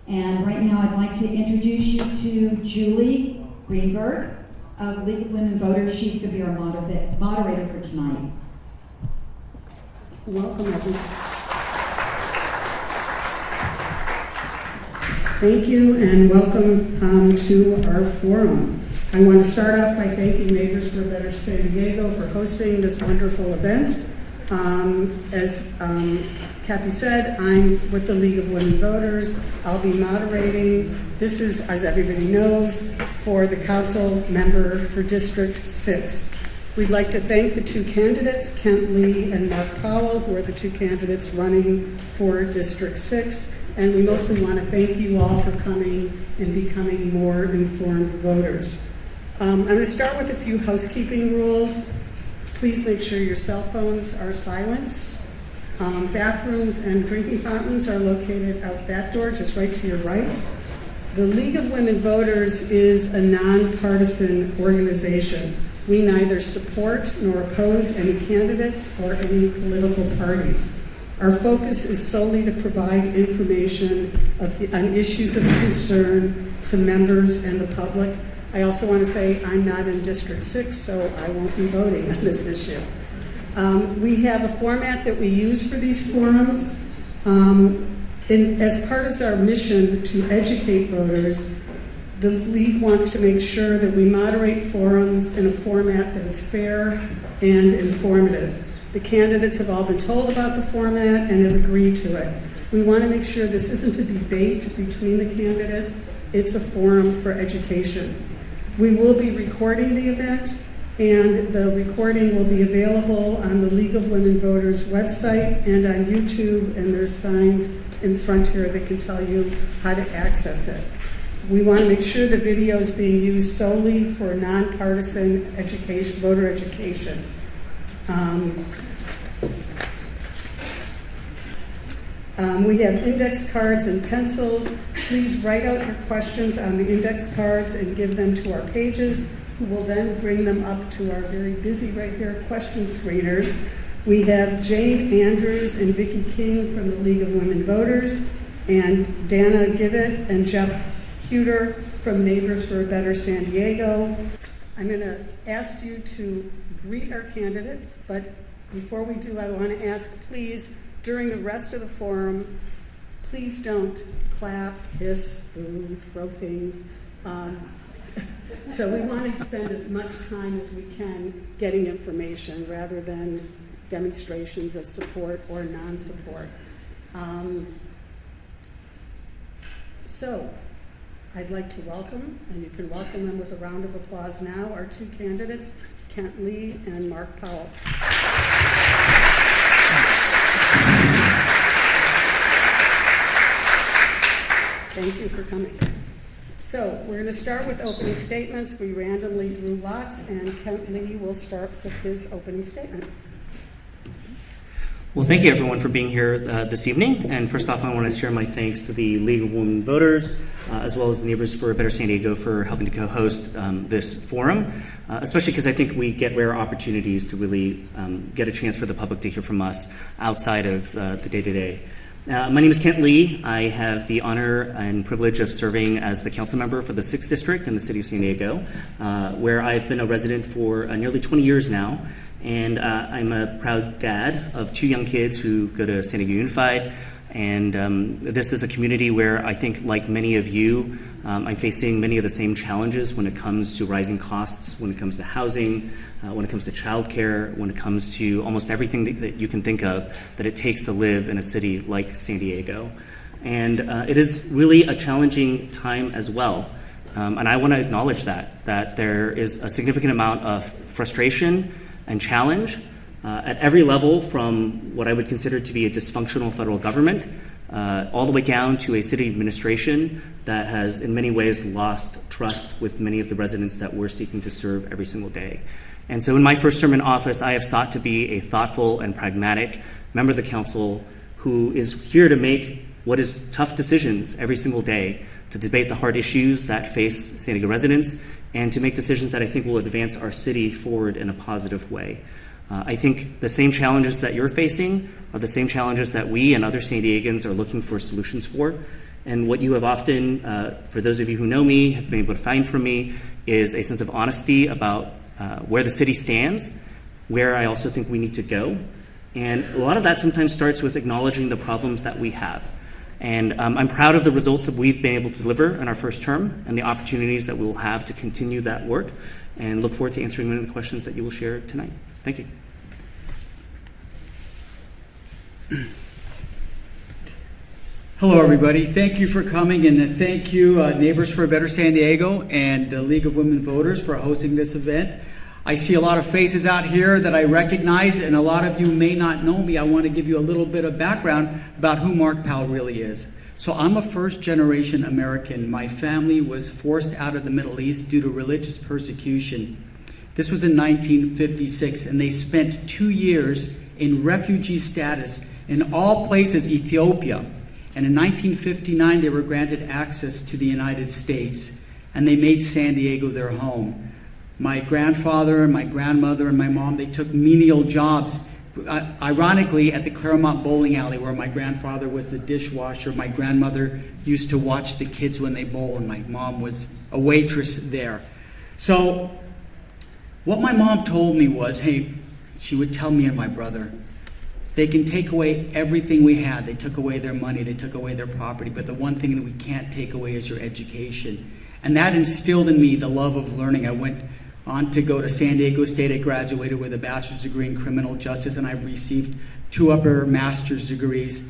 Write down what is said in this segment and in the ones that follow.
And right now I'd like to introduce you to Julie Greenberg of League of Women Voters. She's going to be our moderator for tonight. Welcome, everyone. Thank you and welcome to our forum. I want to start off by thanking Neighbors for a Better San Diego for hosting this wonderful event. As Kathy said, I'm with the League of Women Voters. I'll be moderating. This is, as everybody knows, for the council member for District 6. We'd like to thank the two candidates, Kent Lee and Mark Powell, who are the two candidates running for District 6. And we mostly want to thank you all for coming and becoming more informed voters. I'm going to start with a few housekeeping rules. Please make sure your cell phones are silenced. Bathrooms and drinking fountains are located out that door, just right to your right. The League of Women Voters is a nonpartisan organization. We neither support nor oppose any candidates or any political parties. Our focus is solely to provide information on issues of concern to members and the public. I also want to say I'm not in District 6, so I won't be voting on this issue. We have a format that we use for these forums. As part of our mission to educate voters, the League wants to make sure that we moderate forums in a format that is fair and informative. The candidates have all been told about the format and have agreed to it. We want to make sure this isn't a debate between the candidates, it's a forum for education. We will be recording the event, and the recording will be available on the League of Women Voters website and on YouTube, and there's signs in front here that can tell you how to access it. We want to make sure the video is being used solely for nonpartisan education, voter education. We have index cards and pencils. Please write out your questions on the index cards and give them to our pages, who will then bring them up to our very busy right here question screeners. We have Jane Andrews and Vicki King from the League of Women Voters, and Dana Gibbett and Jeff Huter from Neighbors for a Better San Diego. I'm going to ask you to greet our candidates, but before we do, I want to ask, please, during the rest of the forum, please don't clap, hiss, boo, throw things. So we want to spend as much time as we can getting information rather than demonstrations of support or non-support. So I'd like to welcome, and you can welcome them with a round of applause now, our two candidates, Kent Lee and Mark Powell. Thank you for coming. So we're going to start with opening statements. We randomly drew lots, and Kent Lee will start with his opening statement. Well, thank you everyone for being here this evening. And first off, I want to share my thanks to the League of Women Voters, as well as the Neighbors for a Better San Diego for helping to co-host this forum, especially because I think we get rare opportunities to really get a chance for the public to hear from us outside of the day-to-day. My name is Kent Lee. I have the honor and privilege of serving as the council member for the 6th District in the city of San Diego, where I've been a resident for nearly 20 years now. And I'm a proud dad of 2 young kids who go to San Diego Unified. And this is a community where I think, like many of you, I'm facing many of the same challenges when it comes to rising costs, when it comes to housing, when it comes to childcare, when it comes to almost everything that you can think of that it takes to live in a city like San Diego. And it is really a challenging time as well. And I want to acknowledge that there is a significant amount of frustration and challenge at every level, from what I would consider to be a dysfunctional federal government all the way down to a city administration that has in many ways lost trust with many of the residents that we're seeking to serve every single day. And so in my first term in office, I have sought to be a thoughtful and pragmatic member of the council who is here to make what is tough decisions every single day, to debate the hard issues that face San Diego residents, and to make decisions that I think will advance our city forward in a positive way. I think the same challenges that you're facing are the same challenges that we and other San Diegans are looking for solutions for. And what you have often, for those of you who know me, have been able to find from me, is a sense of honesty about where the city stands, where I also think we need to go. And a lot of that sometimes starts with acknowledging the problems that we have. And I'm proud of the results that we've been able to deliver in our first term and the opportunities that we will have to continue that work, and look forward to answering many of the questions that you will share tonight. Thank you. Hello, everybody. Thank you for coming, and thank you, Neighbors for a Better San Diego and the League of Women Voters, for hosting this event. I see a lot of faces out here that I recognize, and a lot of you may not know me. I want to give you a little bit of background about who Mark Powell really is. So I'm a first-generation American. My family was forced out of the Middle East due to religious persecution. This was in 1956, and they spent 2 years in refugee status in all places, Ethiopia. And in 1959, they were granted access to the United States, and they made San Diego their home. My grandfather and my grandmother and my mom, they took menial jobs, ironically, at the Claremont Bowling Alley, where my grandfather was the dishwasher. My grandmother used to watch the kids when they bowl, and my mom was a waitress there. So what my mom told me was, hey, she would tell me and my brother, they can take away everything we had. They took away their money, they took away their property, but the one thing that we can't take away is your education. And that instilled in me the love of learning. I went on to go to San Diego State. I graduated with a bachelor's degree in criminal justice, and I've received 2 upper master's degrees.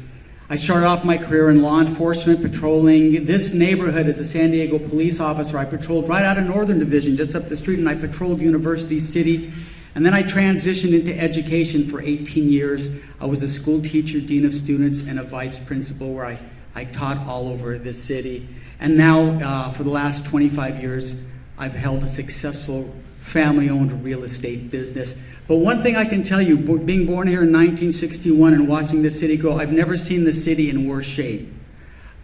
I started off my career in law enforcement, patrolling this neighborhood as a San Diego police officer. I patrolled right out of Northern Division, just up the street, and I patrolled University City. And then I transitioned into education for 18 years. I was a school teacher, dean of students, and a vice principal, where I taught all over the city. And now, for the last 25 years, I've held a successful family-owned real estate business. But one thing I can tell you, being born here in 1961 and watching the city grow, I've never seen the city in worse shape.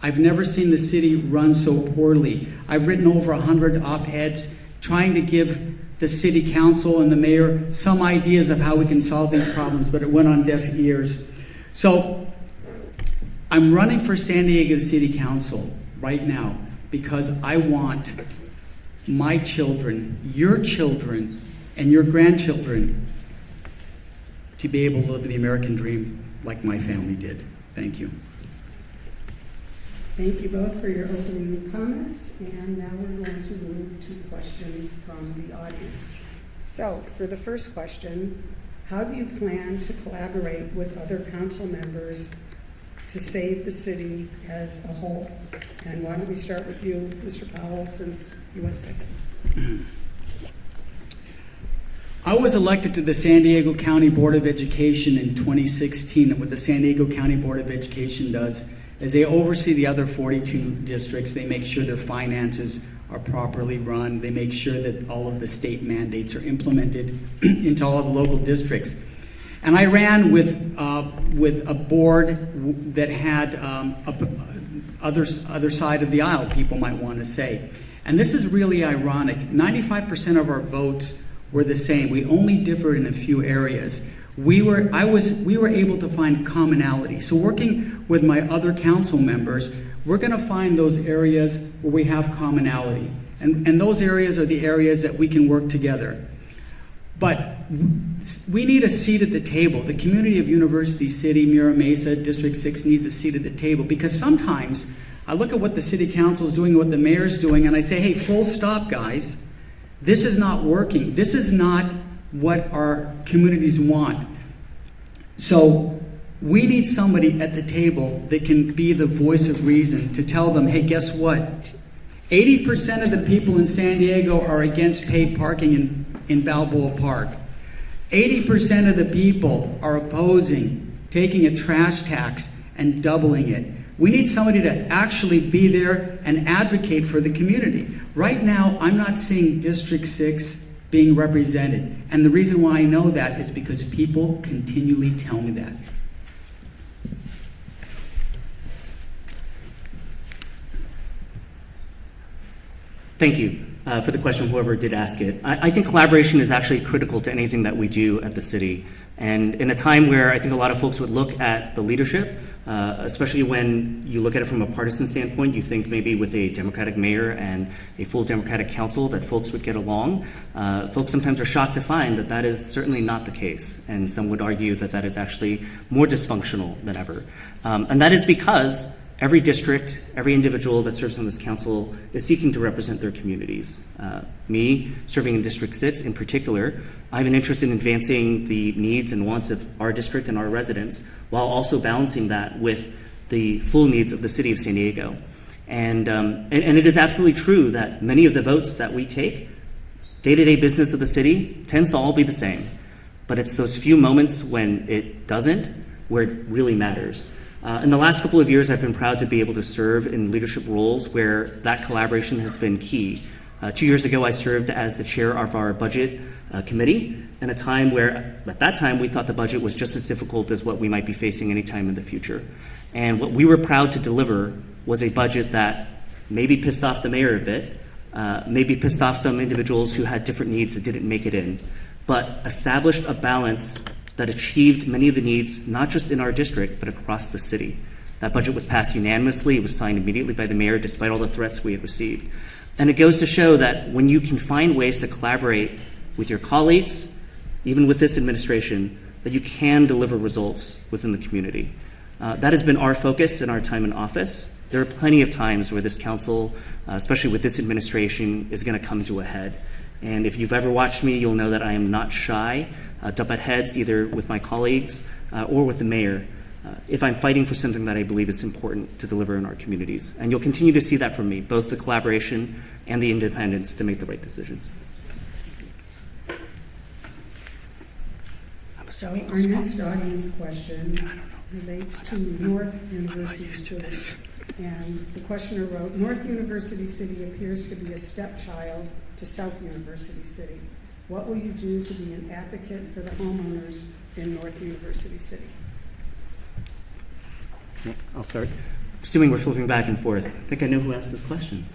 I've never seen the city run so poorly. I've written over 100 op-eds trying to give the city council and the mayor some ideas of how we can solve these problems, but it went on deaf ears. So I'm running for San Diego City Council right now because I want my children, and your grandchildren to be able to live the American dream like my family did. Thank you. Thank you both for your opening comments, and now we're going to move to questions from the audience. So, for the first question, how do you plan to collaborate with other council members to save the city as a whole? And why don't we start with you, Mr. Powell, since you went second. I was elected to the San Diego County Board of Education in 2016, and what the San Diego County Board of Education does is they oversee the other 42 districts. They make sure their finances are properly run. They make sure that all of the state mandates are implemented into all of the local districts. And I ran with a board that had other side of the aisle, people might want to say. And this is really ironic. 95% of our votes were the same. We only differed in a few areas. We were able to find commonality. So working with my other council members, we're going to find those areas where we have commonality. And those areas are the areas that we can work together. But we need a seat at the table. The community of University City, Mira Mesa, District 6 needs a seat at the table, because sometimes I look at what the city council is doing and what the mayor's doing, and I say, hey, full stop, guys. This is not working. This is not what our communities want. So we need somebody at the table that can be the voice of reason to tell them, hey, guess what? 80% of the people in San Diego are against paid parking in Balboa Park. 80% of the people are opposing taking a trash tax and doubling it. We need somebody to actually be there and advocate for the community. Right now, I'm not seeing District 6 being represented. And the reason why I know that is because people continually tell me that. Thank you. for the question, whoever did ask it. I think collaboration is actually critical to anything that we do at the city. And in a time where I think a lot of folks would look at the leadership, especially when you look at it from a partisan standpoint, you think maybe with a Democratic mayor and a full Democratic council that folks would get along. Folks sometimes are shocked to find that that is certainly not the case. And some would argue that that is actually more dysfunctional than ever. And that is because every district, every individual that serves on this council is seeking to represent their communities. Me, serving in District 6 in particular, I have an interest in advancing the needs and wants of our district and our residents, while also balancing that with the full needs of the city of San Diego. And it is absolutely true that many of the votes that we take, day-to-day business of the city, tends to all be the same. But it's those few moments when it doesn't, where it really matters. In the last couple of years, I've been proud to be able to serve in leadership roles where that collaboration has been key. 2 years ago, I served as the chair of our budget committee in a time where, at that time, we thought the budget was just as difficult as what we might be facing anytime in the future. And what we were proud to deliver was a budget that maybe pissed off the mayor a bit, maybe pissed off some individuals who had different needs that didn't make it in, but established a balance that achieved many of the needs, not just in our district, but across the city. That budget was passed unanimously. It was signed immediately by the mayor, despite all the threats we had received. And it goes to show that when you can find ways to collaborate with your colleagues, even with this administration, that you can deliver results within the community. That has been our focus in our time in office. There are plenty of times where this council, especially with this administration, is going to come to a head. And if you've ever watched me, you'll know that I am not shy to butt heads either with my colleagues or with the mayor if I'm fighting for something that I believe is important to deliver in our communities. And you'll continue to see that from me, both the collaboration and the independence to make the right decisions. So our next audience question relates to North University City. And the questioner wrote, North University City appears to be a stepchild to South University City. What will you do to be an advocate for the homeowners in North University City? I'll start. Assuming we're flipping back and forth, I think I know who asked this question.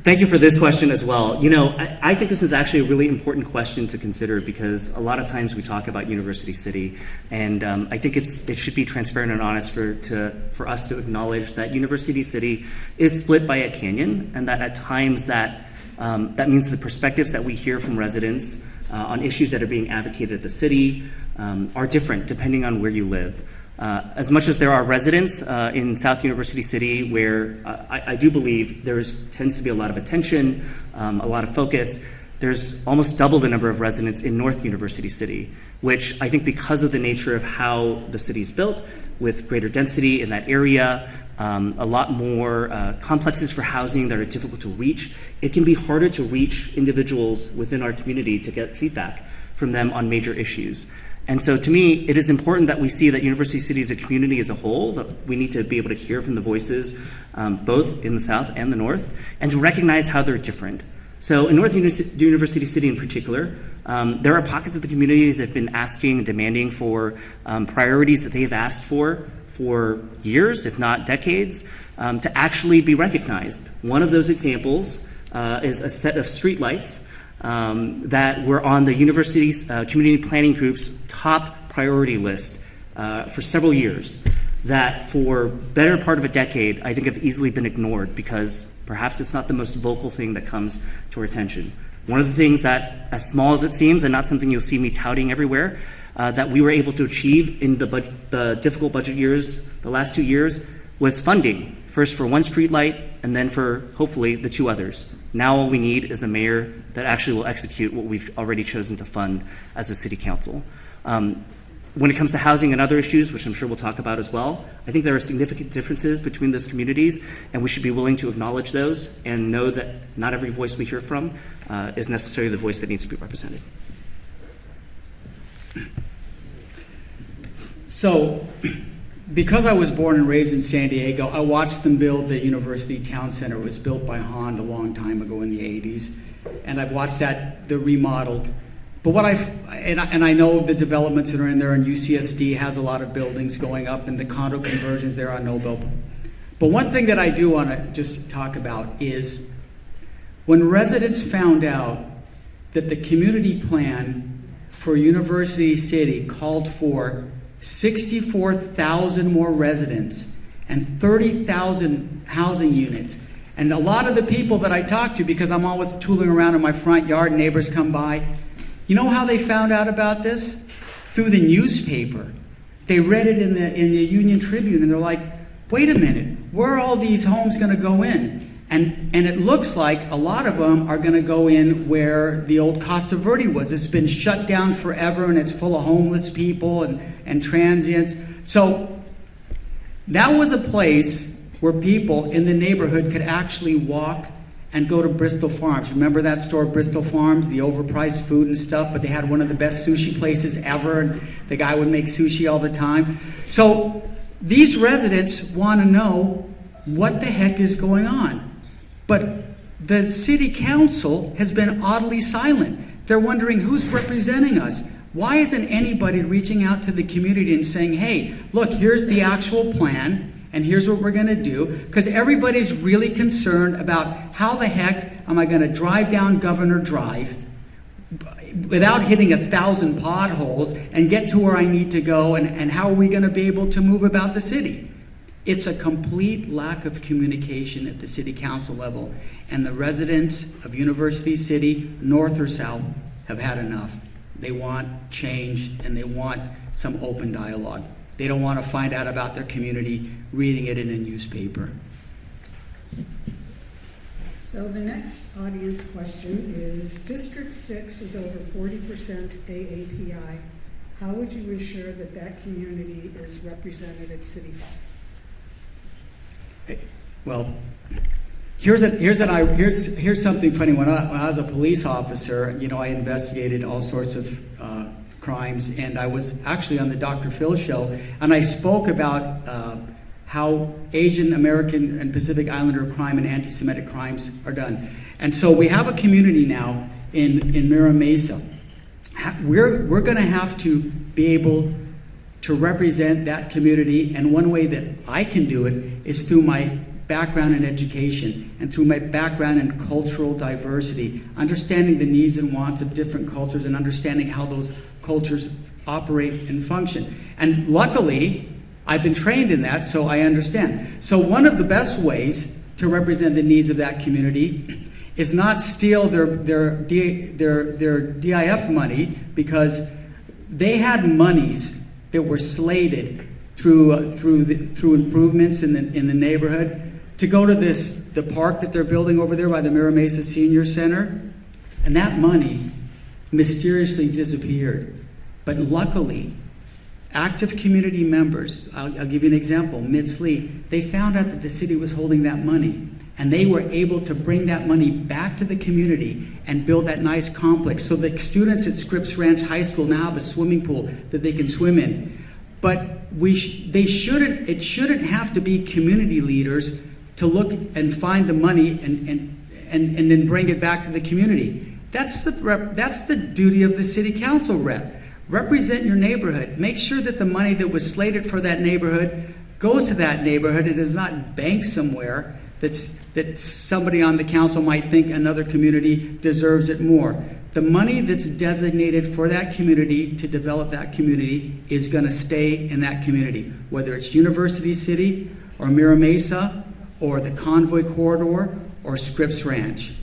Thank you for this question as well. You know, I think this is actually a really important question to consider because a lot of times we talk about University City, and I think it should be transparent and honest for us to acknowledge that University City is split by a canyon, and that at times that means the perspectives that we hear from residents on issues that are being advocated at the city are different depending on where you live. As much as there are residents in South University City where I do believe there tends to be a lot of attention, a lot of focus, there's almost double the number of residents in North University City, which I think because of the nature of how the city's built, with greater density in that area, a lot more complexes for housing that are difficult to reach, it can be harder to reach individuals within our community to get feedback from them on major issues. And so to me, it is important that we see that University City as a community as a whole, that we need to be able to hear from the voices both in the South and the North, and to recognize how they're different. So in North University City in particular, there are pockets of the community that have been asking and demanding for priorities that they have asked for years, if not decades, to actually be recognized. One of those examples is a set of streetlights that were on the university's community planning group's top priority list for several years, that for better part of a decade, I think have easily been ignored because perhaps it's not the most vocal thing that comes to our attention. One of the things that, as small as it seems, and not something you'll see me touting everywhere, that we were able to achieve in the difficult budget years, the last 2 years, was funding, first for one streetlight and then for, hopefully, the two others. Now all we need is a mayor that actually will execute what we've already chosen to fund as a city council. When it comes to housing and other issues, which I'm sure we'll talk about as well, I think there are significant differences between those communities, and we should be willing to acknowledge those and know that not every voice we hear from is necessarily the voice that needs to be represented. So, because I was born and raised in San Diego, I watched them build the University Town Center. It was built by Hond a long time ago in the 80s, and I've watched the remodeled. But I know the developments that are in there, and UCSD has a lot of buildings going up, and the condo conversions there on Nobel. But one thing that I do want to just talk about is When residents found out that the community plan for University City called for 64,000 more residents and 30,000 housing units, and a lot of the people that I talk to, because I'm always tooling around in my front yard, neighbors come by, you know how they found out about this? Through the newspaper. They read it in the Union Tribune, and they're like, wait a minute, where are all these homes going to go in? And it looks like a lot of them are going to go in where the old Costa Verde was. It's been shut down forever, and it's full of homeless people and transients. So that was a place where people in the neighborhood could actually walk and go to Bristol Farms. Remember that store, Bristol Farms, the overpriced food and stuff, but they had one of the best sushi places ever, and the guy would make sushi all the time. So these residents want to know what the heck is going on. But the city council has been oddly silent. They're wondering who's representing us. Why isn't anybody reaching out to the community and saying, hey, look, here's the actual plan, and here's what we're going to do? Because everybody's really concerned about how the heck am I going to drive down Governor Drive without hitting 1,000 potholes and get to where I need to go, and how are we going to be able to move about the city? It's a complete lack of communication at the city council level, and the residents of University City, north or south, have had enough. They want change, and they want some open dialogue. They don't want to find out about their community reading it in a newspaper. So the next audience question is, District 6 is over 40% AAPI. How would you ensure that that community is represented at City Hall? Well, here's something funny. When I was a police officer, I investigated all sorts of crimes, and I was actually on the Dr. Phil show, and I spoke about how Asian American and Pacific Islander crime and anti-Semitic crimes are done. And so we have a community now in Mira Mesa. We're going to have to be able to represent that community, and one way that I can do it is through my background in education and through my background in cultural diversity, understanding the needs and wants of different cultures and understanding how those cultures operate and function. And luckily, I've been trained in that, so I understand. So one of the best ways to represent the needs of that community is not steal their DIF money, because they had monies that were slated through improvements in the neighborhood to go to the park that they're building over there by the Mira Mesa Senior Center, and that money mysteriously disappeared. But luckily, active community members, I'll give you an example, Mid-Slee, they found out that the city was holding that money, and they were able to bring that money back to the community and build that nice complex. So the students at Scripps Ranch High School now have a swimming pool that they can swim in. But it shouldn't have to be community leaders to look and find the money and then bring it back to the community. That's the duty of the city council rep. Represent your neighborhood. Make sure that the money that was slated for that neighborhood goes to that neighborhood. It is not banked somewhere that somebody on the council might think another community deserves it more. The money that's designated for that community to develop that community is going to stay in that community, whether it's University City or Mira Mesa or the Convoy Corridor or Scripps Ranch.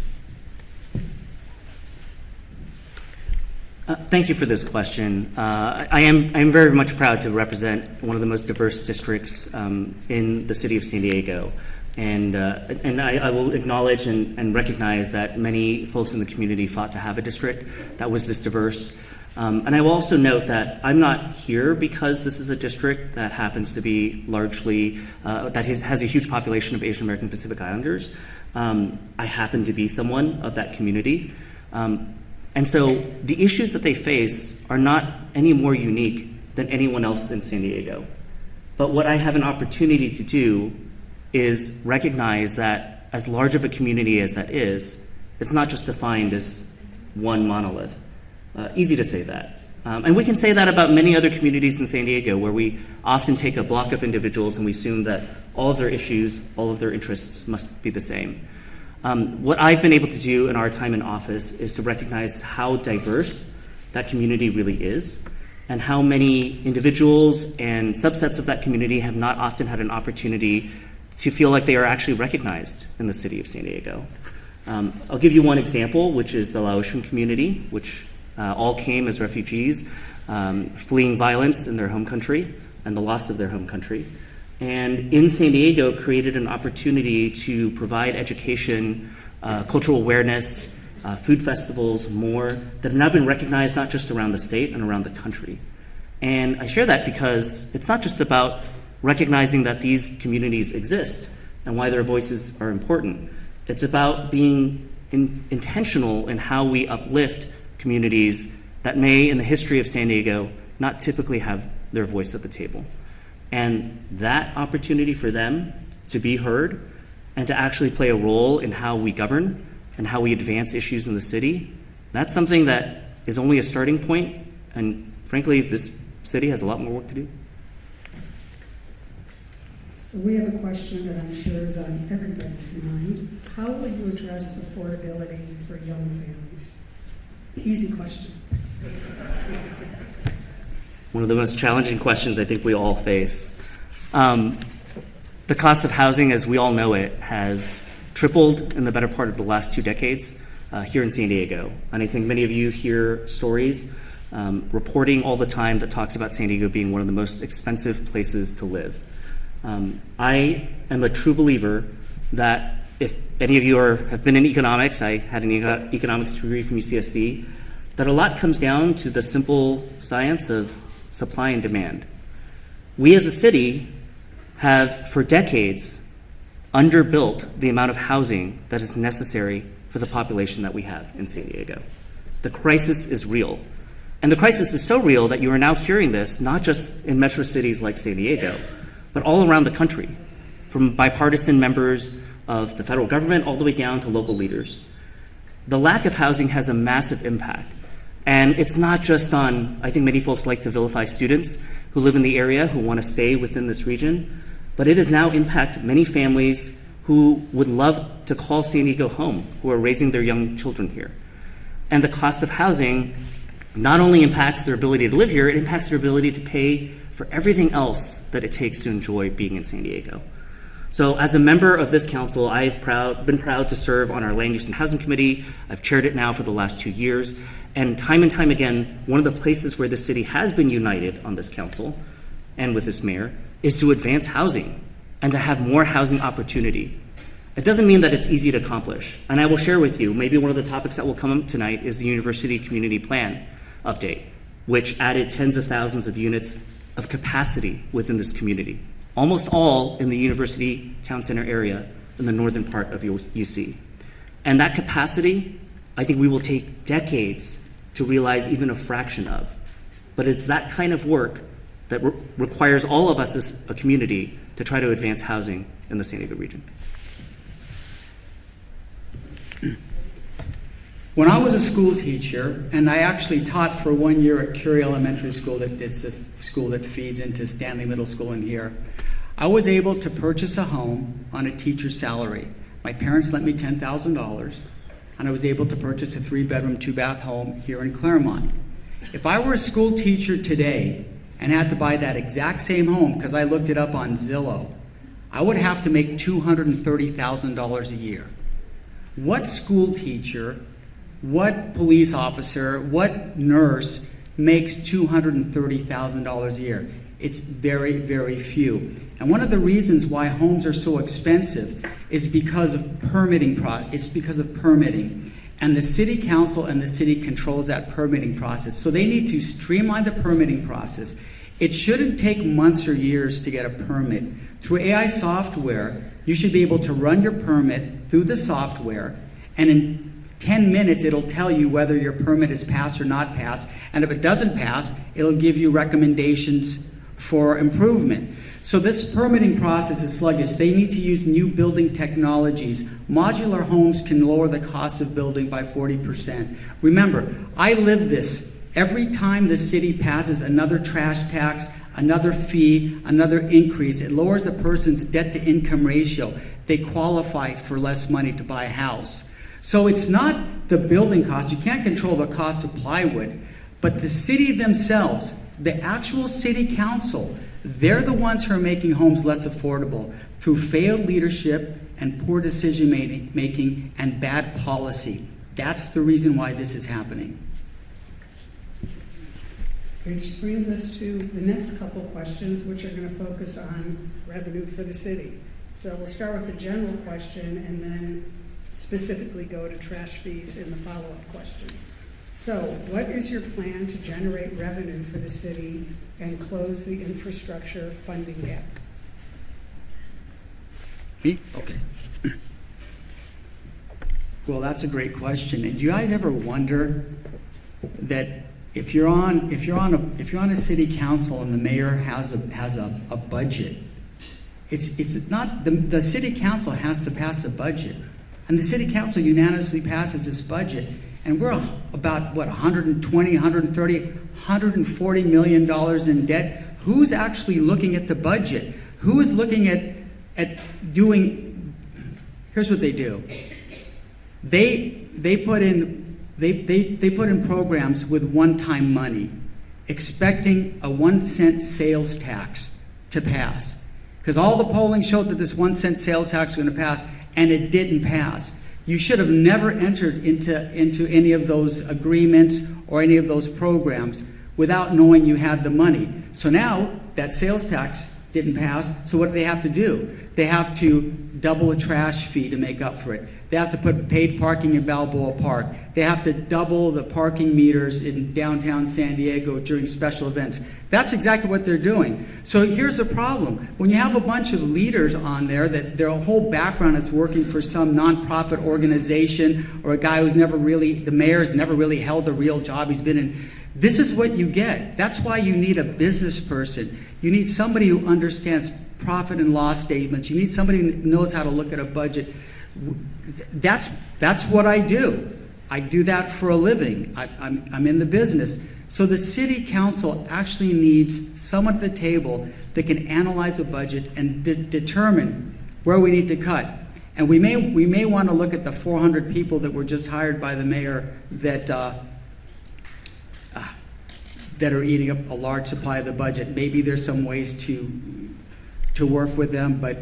Thank you for this question. I am very much proud to represent one of the most diverse districts in the city of San Diego. And I will acknowledge and recognize that many folks in the community fought to have a district that was this diverse. And I will also note that I'm not here because this is a district that happens to be largely, that has a huge population of Asian American Pacific Islanders. I happen to be someone of that community. And so the issues that they face are not any more unique than anyone else in San Diego. But what I have an opportunity to do is recognize that as large of a community as that is, it's not just defined as one monolith. Easy to say that. And we can say that about many other communities in San Diego, where we often take a block of individuals and we assume that all of their issues, all of their interests must be the same. What I've been able to do in our time in office is to recognize how diverse that community really is, and how many individuals and subsets of that community have not often had an opportunity to feel like they are actually recognized in the city of San Diego. I'll give you one example, which is the Laotian community, which all came as refugees, fleeing violence in their home country and the loss of their home country. And in San Diego, created an opportunity to provide education, cultural awareness, food festivals, more, that have now been recognized not just around the state and around the country. And I share that because it's not just about recognizing that these communities exist and why their voices are important. It's about being intentional in how we uplift communities that may, in the history of San Diego, not typically have their voice at the table. And that opportunity for them to be heard and to actually play a role in how we govern and how we advance issues in the city, that's something that is only a starting point, and frankly, this city has a lot more work to do. So we have a question that I'm sure is on everybody's mind. How will you address affordability for young families? Easy question. One of the most challenging questions I think we all face. The cost of housing, as we all know it, has tripled in the better part of the last 2 decades here in San Diego. And I think many of you hear stories reporting all the time that talks about San Diego being one of the most expensive places to live. I am a true believer that if any of you have been in economics, I had an economics degree from UCSD, that a lot comes down to the simple science of supply and demand. We as a city have, for decades, underbuilt the amount of housing that is necessary for the population that we have in San Diego. The crisis is real. And the crisis is so real that you are now hearing this not just in metro cities like San Diego, but all around the country, from bipartisan members of the federal government all the way down to local leaders. The lack of housing has a massive impact. And it's not just on, I think many folks like to vilify students who live in the area who want to stay within this region, but it has now impacted many families who would love to call San Diego home, who are raising their young children here. And the cost of housing not only impacts their ability to live here, it impacts their ability to pay for everything else that it takes to enjoy being in San Diego. So as a member of this council, I've been proud to serve on our Land Use and Housing Committee. I've chaired it now for the last 2 years. And time again, one of the places where the city has been united on this council and with this mayor is to advance housing and to have more housing opportunity. It doesn't mean that it's easy to accomplish. And I will share with you, maybe one of the topics that will come up tonight is the University Community Plan update, which added tens of thousands of units of capacity within this community, almost all in the University Town Center area in the northern part of UC. And that capacity, I think we will take decades to realize even a fraction of. But it's that kind of work that requires all of us as a community to try to advance housing in the San Diego region. When I was a school teacher, and I actually taught for 1 year at Curie Elementary School, it's a school that feeds into Stanley Middle School in here, I was able to purchase a home on a teacher's salary. My parents lent me $10,000, and I was able to purchase a 3-bedroom, 2-bath home here in Claremont. If I were a school teacher today and had to buy that exact same home, because I looked it up on Zillow, I would have to make $230,000 a year. What school teacher, what police officer, what nurse makes $230,000 a year? It's very, very few. And one of the reasons why homes are so expensive is because of permitting. It's because of permitting. And the city council and the city controls that permitting process. So they need to streamline the permitting process. It shouldn't take months or years to get a permit. Through AI software, you should be able to run your permit through the software, and in 10 minutes, it'll tell you whether your permit is passed or not passed. And if it doesn't pass, it'll give you recommendations for improvement. So this permitting process is sluggish. They need to use new building technologies. Modular homes can lower the cost of building by 40%. Remember, I live this. Every time the city passes another trash tax, another fee, another increase, it lowers a person's debt-to-income ratio. they qualify for less money to buy a house. So it's not the building cost. You can't control the cost of plywood, but the city themselves, the actual city council, they're the ones who are making homes less affordable through failed leadership and poor decision making and bad policy. That's the reason why this is happening. Which brings us to the next couple questions, which are going to focus on revenue for the city. So we'll start with the general question and then specifically go to trash fees in the follow-up question. So what is your plan to generate revenue for the city and close the infrastructure funding gap? Me? Okay. Well, that's a great question. And do you guys ever wonder that if you're on a city council and the mayor has a budget, it's not the city council has to pass a budget, and the city council unanimously passes this budget, and we're about what 120, 130, 140 million dollars in debt. Who's actually looking at the budget? Who is looking at doing? Here's what they do. They put in programs with one-time money, expecting a 1 cent sales tax to pass. Because all the polling showed that this 1 cent sales tax was going to pass, and it didn't pass. You should have never entered into any of those agreements or any of those programs without knowing you had the money. So now that sales tax didn't pass, so what do they have to do? They have to double a trash fee to make up for it. They have to put paid parking in Balboa Park. They have to double the parking meters in downtown San Diego during special events. That's exactly what they're doing. So here's the problem. When you have a bunch of leaders on there that their whole background is working for some nonprofit organization, or a guy who's the mayor has never really held a real job, he's been in, this is what you get. That's why you need a business person. You need somebody who understands profit and loss statements. You need somebody who knows how to look at a budget. That's what I do. I do that for a living. I'm in the business. So the city council actually needs someone at the table that can analyze a budget and determine where we need to cut. And we may want to look at the 400 people that were just hired by the mayor that are eating up a large supply of the budget. Maybe there's some ways to work with them, but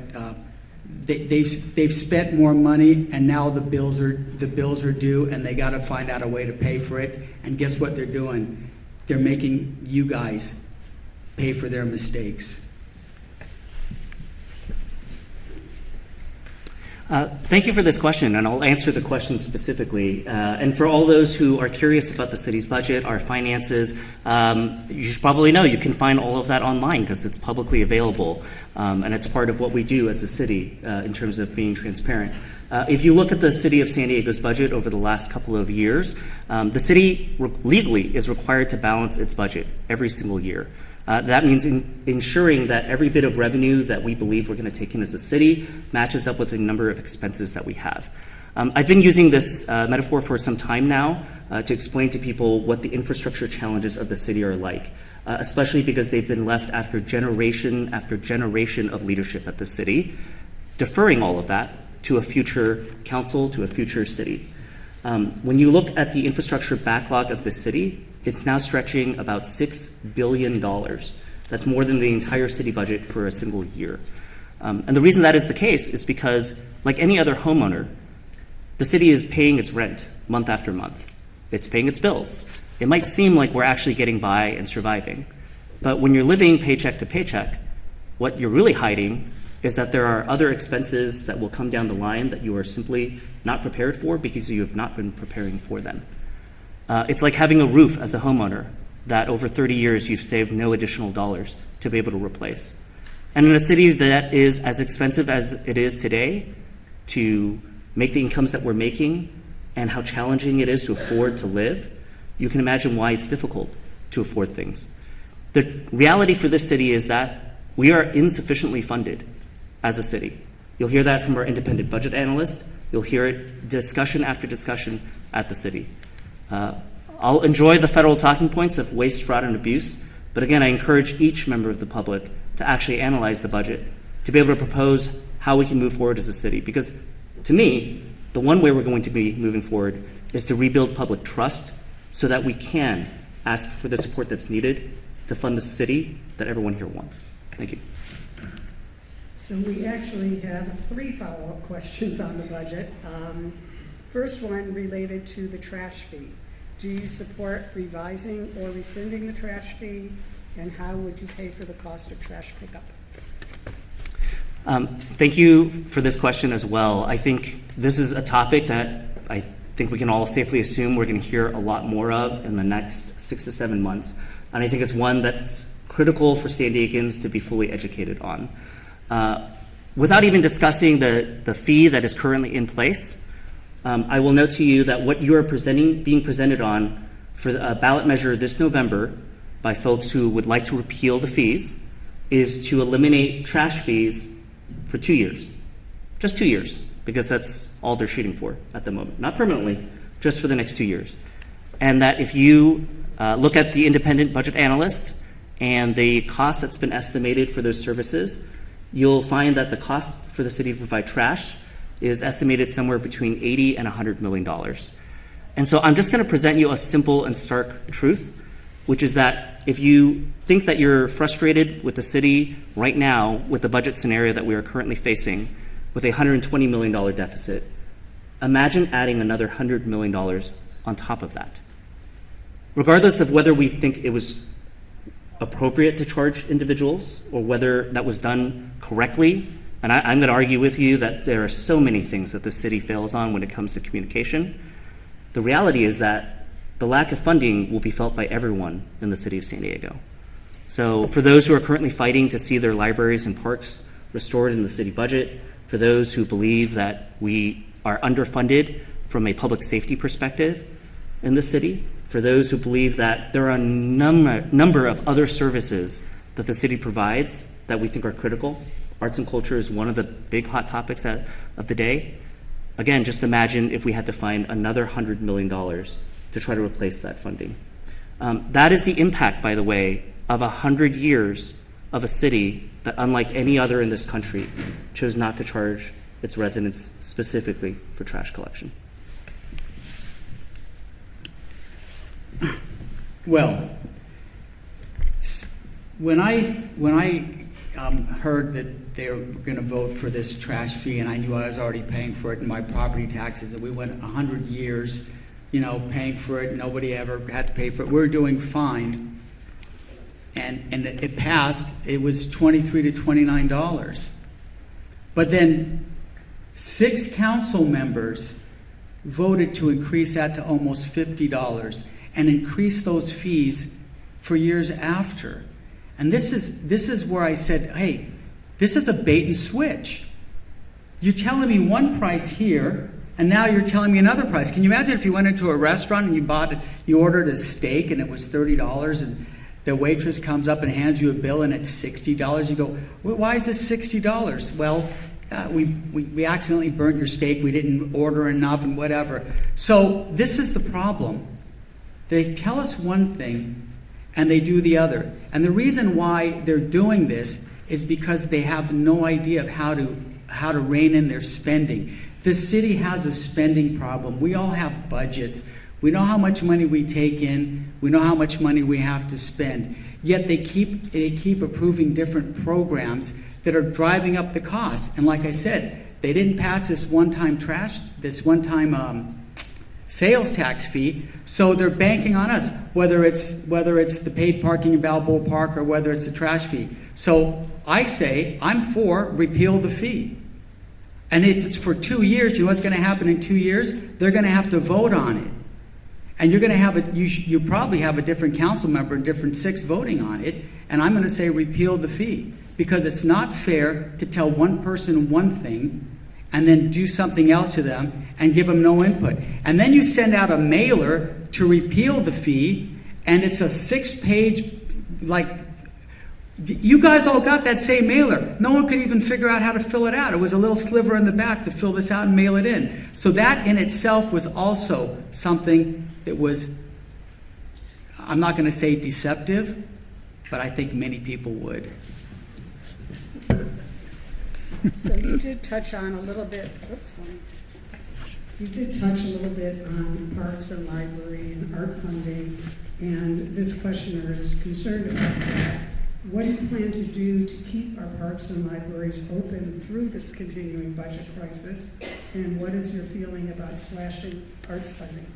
they've spent more money, and now the bills are due, and they got to find out a way to pay for it. And guess what they're doing? They're making you guys pay for their mistakes. Thank you for this question, and I'll answer the question specifically. And for all those who are curious about the city's budget, our finances, you should probably know you can find all of that online because it's publicly available, and it's part of what we do as a city in terms of being transparent. If you look at the city of San Diego's budget over the last couple of years, the city legally is required to balance its budget every single year. That means ensuring that every bit of revenue that we believe we're going to take in as a city matches up with the number of expenses that we have. I've been using this metaphor for some time now to explain to people what the infrastructure challenges of the city are like, especially because they've been left after generation of leadership at the city, deferring all of that to a future council, to a future city. When you look at the infrastructure backlog of the city, it's now stretching about $6 billion. That's more than the entire city budget for a single year. And the reason that is the case is because, like any other homeowner, the city is paying its rent month after month. It's paying its bills. It might seem like we're actually getting by and surviving, but when you're living paycheck to paycheck, what you're really hiding is that there are other expenses that will come down the line that you are simply not prepared for because you have not been preparing for them. It's like having a roof as a homeowner that over 30 years you've saved no additional dollars to be able to replace. And in a city that is as expensive as it is today to make the incomes that we're making and how challenging it is to afford to live, you can imagine why it's difficult to afford things. The reality for this city is that we are insufficiently funded as a city. You'll hear that from our independent budget analyst. You'll hear it discussion after discussion at the city. I'll enjoy the federal talking points of waste, fraud, and abuse, but again, I encourage each member of the public to actually analyze the budget, to be able to propose how we can move forward as a city. Because to me, the one way we're going to be moving forward is to rebuild public trust so that we can ask for the support that's needed to fund the city that everyone here wants. Thank you. So we actually have 3 follow-up questions on the budget. First one related to the trash fee. Do you support revising or rescinding the trash fee? And how would you pay for the cost of trash pickup? Thank you for this question as well. I think this is a topic that I think we can all safely assume we're going to hear a lot more of in the next 6 to 7 months. And I think it's one that's critical for San Diegans to be fully educated on. Without even discussing the fee that is currently in place, I will note to you that what you are being presented on for a ballot measure this November by folks who would like to repeal the fees is to eliminate trash fees for 2 years. Just 2 years, because that's all they're shooting for at the moment. Not permanently, just for the next 2 years. And that if you look at the independent budget analyst and the cost that's been estimated for those services, you'll find that the cost for the city to provide trash is estimated somewhere between $80 and $100 million. And so I'm just going to present you a simple and stark truth, which is that if you think that you're frustrated with the city right now with the budget scenario that we are currently facing with a $120 million deficit, imagine adding another $100 million on top of that. Regardless of whether we think it was appropriate to charge individuals or whether that was done correctly, and I'm going to argue with you that there are so many things that the city fails on when it comes to communication. The reality is that the lack of funding will be felt by everyone in the city of San Diego. So for those who are currently fighting to see their libraries and parks restored in the city budget, for those who believe that we are underfunded from a public safety perspective in the city, for those who believe that there are a number of other services that the city provides that we think are critical. Arts and culture is one of the big hot topics of the day. Again, just imagine if we had to find another $100 million to try to replace that funding. That is the impact, by the way, of 100 years of a city that, unlike any other in this country, chose not to charge its residents specifically for trash collection. Well, when I heard that they were going to vote for this trash fee, and I knew I was already paying for it in my property taxes, that we went 100 years, paying for it. Nobody ever had to pay for it. We're doing fine. And it passed. It was $23 to $29. But then 6 council members voted to increase that to almost $50 and increase those fees for years after. And this is where I said, hey, this is a bait and switch. You're telling me one price here, and now you're telling me another price. Can you imagine if you went into a restaurant and you ordered a steak and it was $30, and the waitress comes up and hands you a bill and it's $60. You go, well, why is this $60? Well, we accidentally burnt your steak. We didn't order enough and whatever. So this is the problem. They tell us one thing and they do the other. And the reason why they're doing this is because they have no idea of how to rein in their spending. The city has a spending problem. We all have budgets. We know how much money we take in. We know how much money we have to spend. Yet they keep approving different programs that are driving up the costs. And like I said, they didn't pass this one-time sales tax fee, so they're banking on us, whether it's the paid parking in Balboa Park or whether it's a trash fee. So I say I'm for repeal the fee. And if it's for 2 years, you know what's going to happen in 2 years? They're going to have to vote on it. And you're going to have you probably have a different council member, different 6 voting on it, and I'm going to say repeal the fee, because it's not fair to tell one person one thing and then do something else to them and give them no input. And then you send out a mailer to repeal the fee, and it's a 6-page, you guys all got that same mailer. No one could even figure out how to fill it out. It was a little sliver in the back to fill this out and mail it in. So that in itself was also something that was, I'm not going to say deceptive, but I think many people would. So you did touch on a little bit, you did touch a little bit on parks and library and art funding, and this questioner is concerned about that. What do you plan to do to keep our parks and libraries open through this continuing budget crisis? And what is your feeling about slashing arts funding?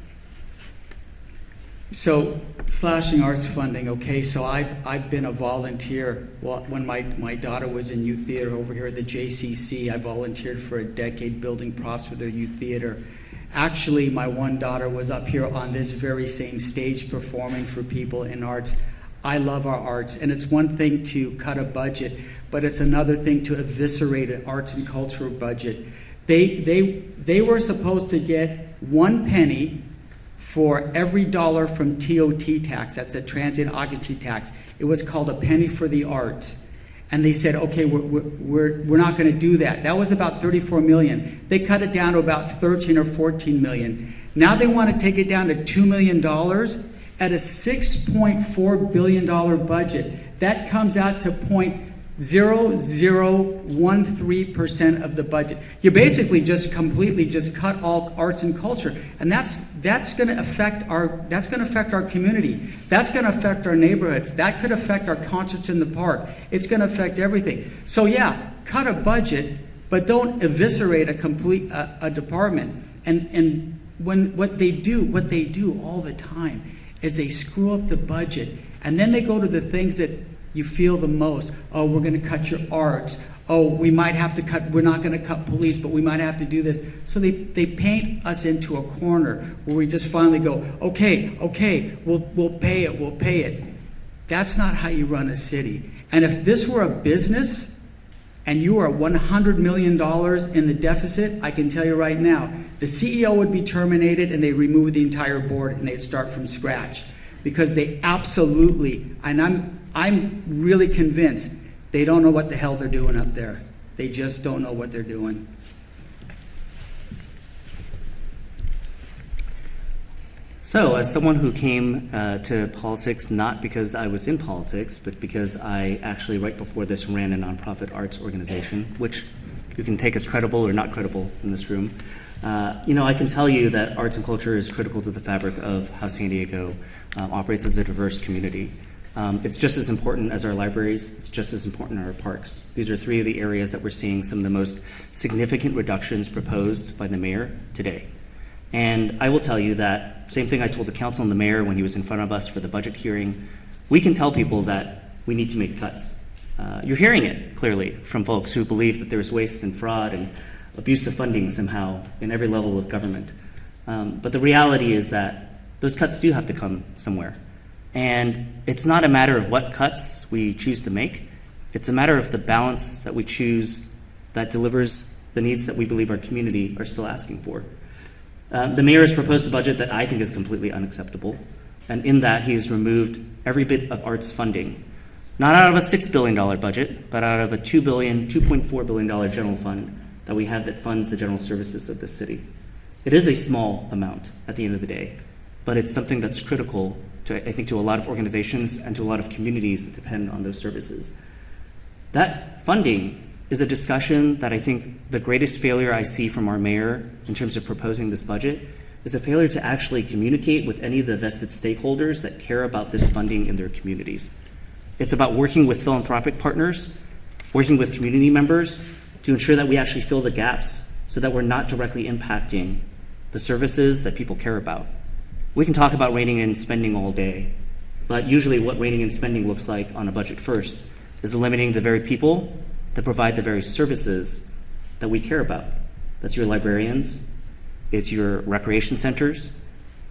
So slashing arts funding, okay, so I've been a volunteer. Well, when my daughter was in youth theater over here at the JCC, I volunteered for a decade building props for their youth theater. Actually, my one daughter was up here on this very same stage performing for people in arts. I love our arts, and it's one thing to cut a budget, but it's another thing to eviscerate an arts and cultural budget. They were supposed to get 1 penny for every dollar from TOT tax, that's a transient occupancy tax. It was called a penny for the arts. And they said, okay, we're not going to do that. That was about 34 million. They cut it down to about 13 or 14 million. Now they want to take it down to $2 million at a $6.4 billion budget. That comes out to 0.0013% of the budget. You basically just completely just cut all arts and culture, and that's going to affect our community. That's going to affect our neighborhoods. That could affect our concerts in the park. It's going to affect everything. So yeah, cut a budget, but don't eviscerate a department. And when what they do all the time is they screw up the budget, and then they go to the things that you feel the most. Oh, we're going to cut your arts. Oh, we might have to cut, we're not going to cut police, but we might have to do this. So they paint us into a corner where we just finally go, okay, we'll pay it. That's not how you run a city. And if this were a business and you are $100 million in the deficit, I can tell you right now, the CEO would be terminated and they remove the entire board and they'd start from scratch. Because they absolutely, and I'm really convinced they don't know what the hell they're doing up there. They just don't know what they're doing. So, as someone who came to politics not because I was in politics, but because I actually, right before this, ran a nonprofit arts organization, which you can take as credible or not credible in this room, I can tell you that arts and culture is critical to the fabric of how San Diego operates as a diverse community. It's just as important as our libraries. It's just as important as our parks. These are three of the areas that we're seeing some of the most significant reductions proposed by the mayor today. And I will tell you that same thing I told the council and the mayor when he was in front of us for the budget hearing. We can tell people that we need to make cuts. You're hearing it clearly from folks who believe that there's waste and fraud and abuse of funding somehow in every level of government. But the reality is that those cuts do have to come somewhere. And it's not a matter of what cuts we choose to make. It's a matter of the balance that we choose that delivers the needs that we believe our community are still asking for. The mayor has proposed a budget that I think is completely unacceptable. And in that, he has removed every bit of arts funding, not out of a $6 billion budget, but out of a $2.4 billion general fund that we have that funds the general services of this city. It is a small amount at the end of the day, but it's something that's critical to, I think, to a lot of organizations and to a lot of communities that depend on those services. That funding is a discussion that I think the greatest failure I see from our mayor in terms of proposing this budget is a failure to actually communicate with any of the vested stakeholders that care about this funding in their communities. It's about working with philanthropic partners, working with community members to ensure that we actually fill the gaps so that we're not directly impacting the services that people care about. We can talk about reining in spending all day, but usually what reining in spending looks like on a budget first is eliminating the very people that provide the very services that we care about. That's your librarians, it's your recreation centers,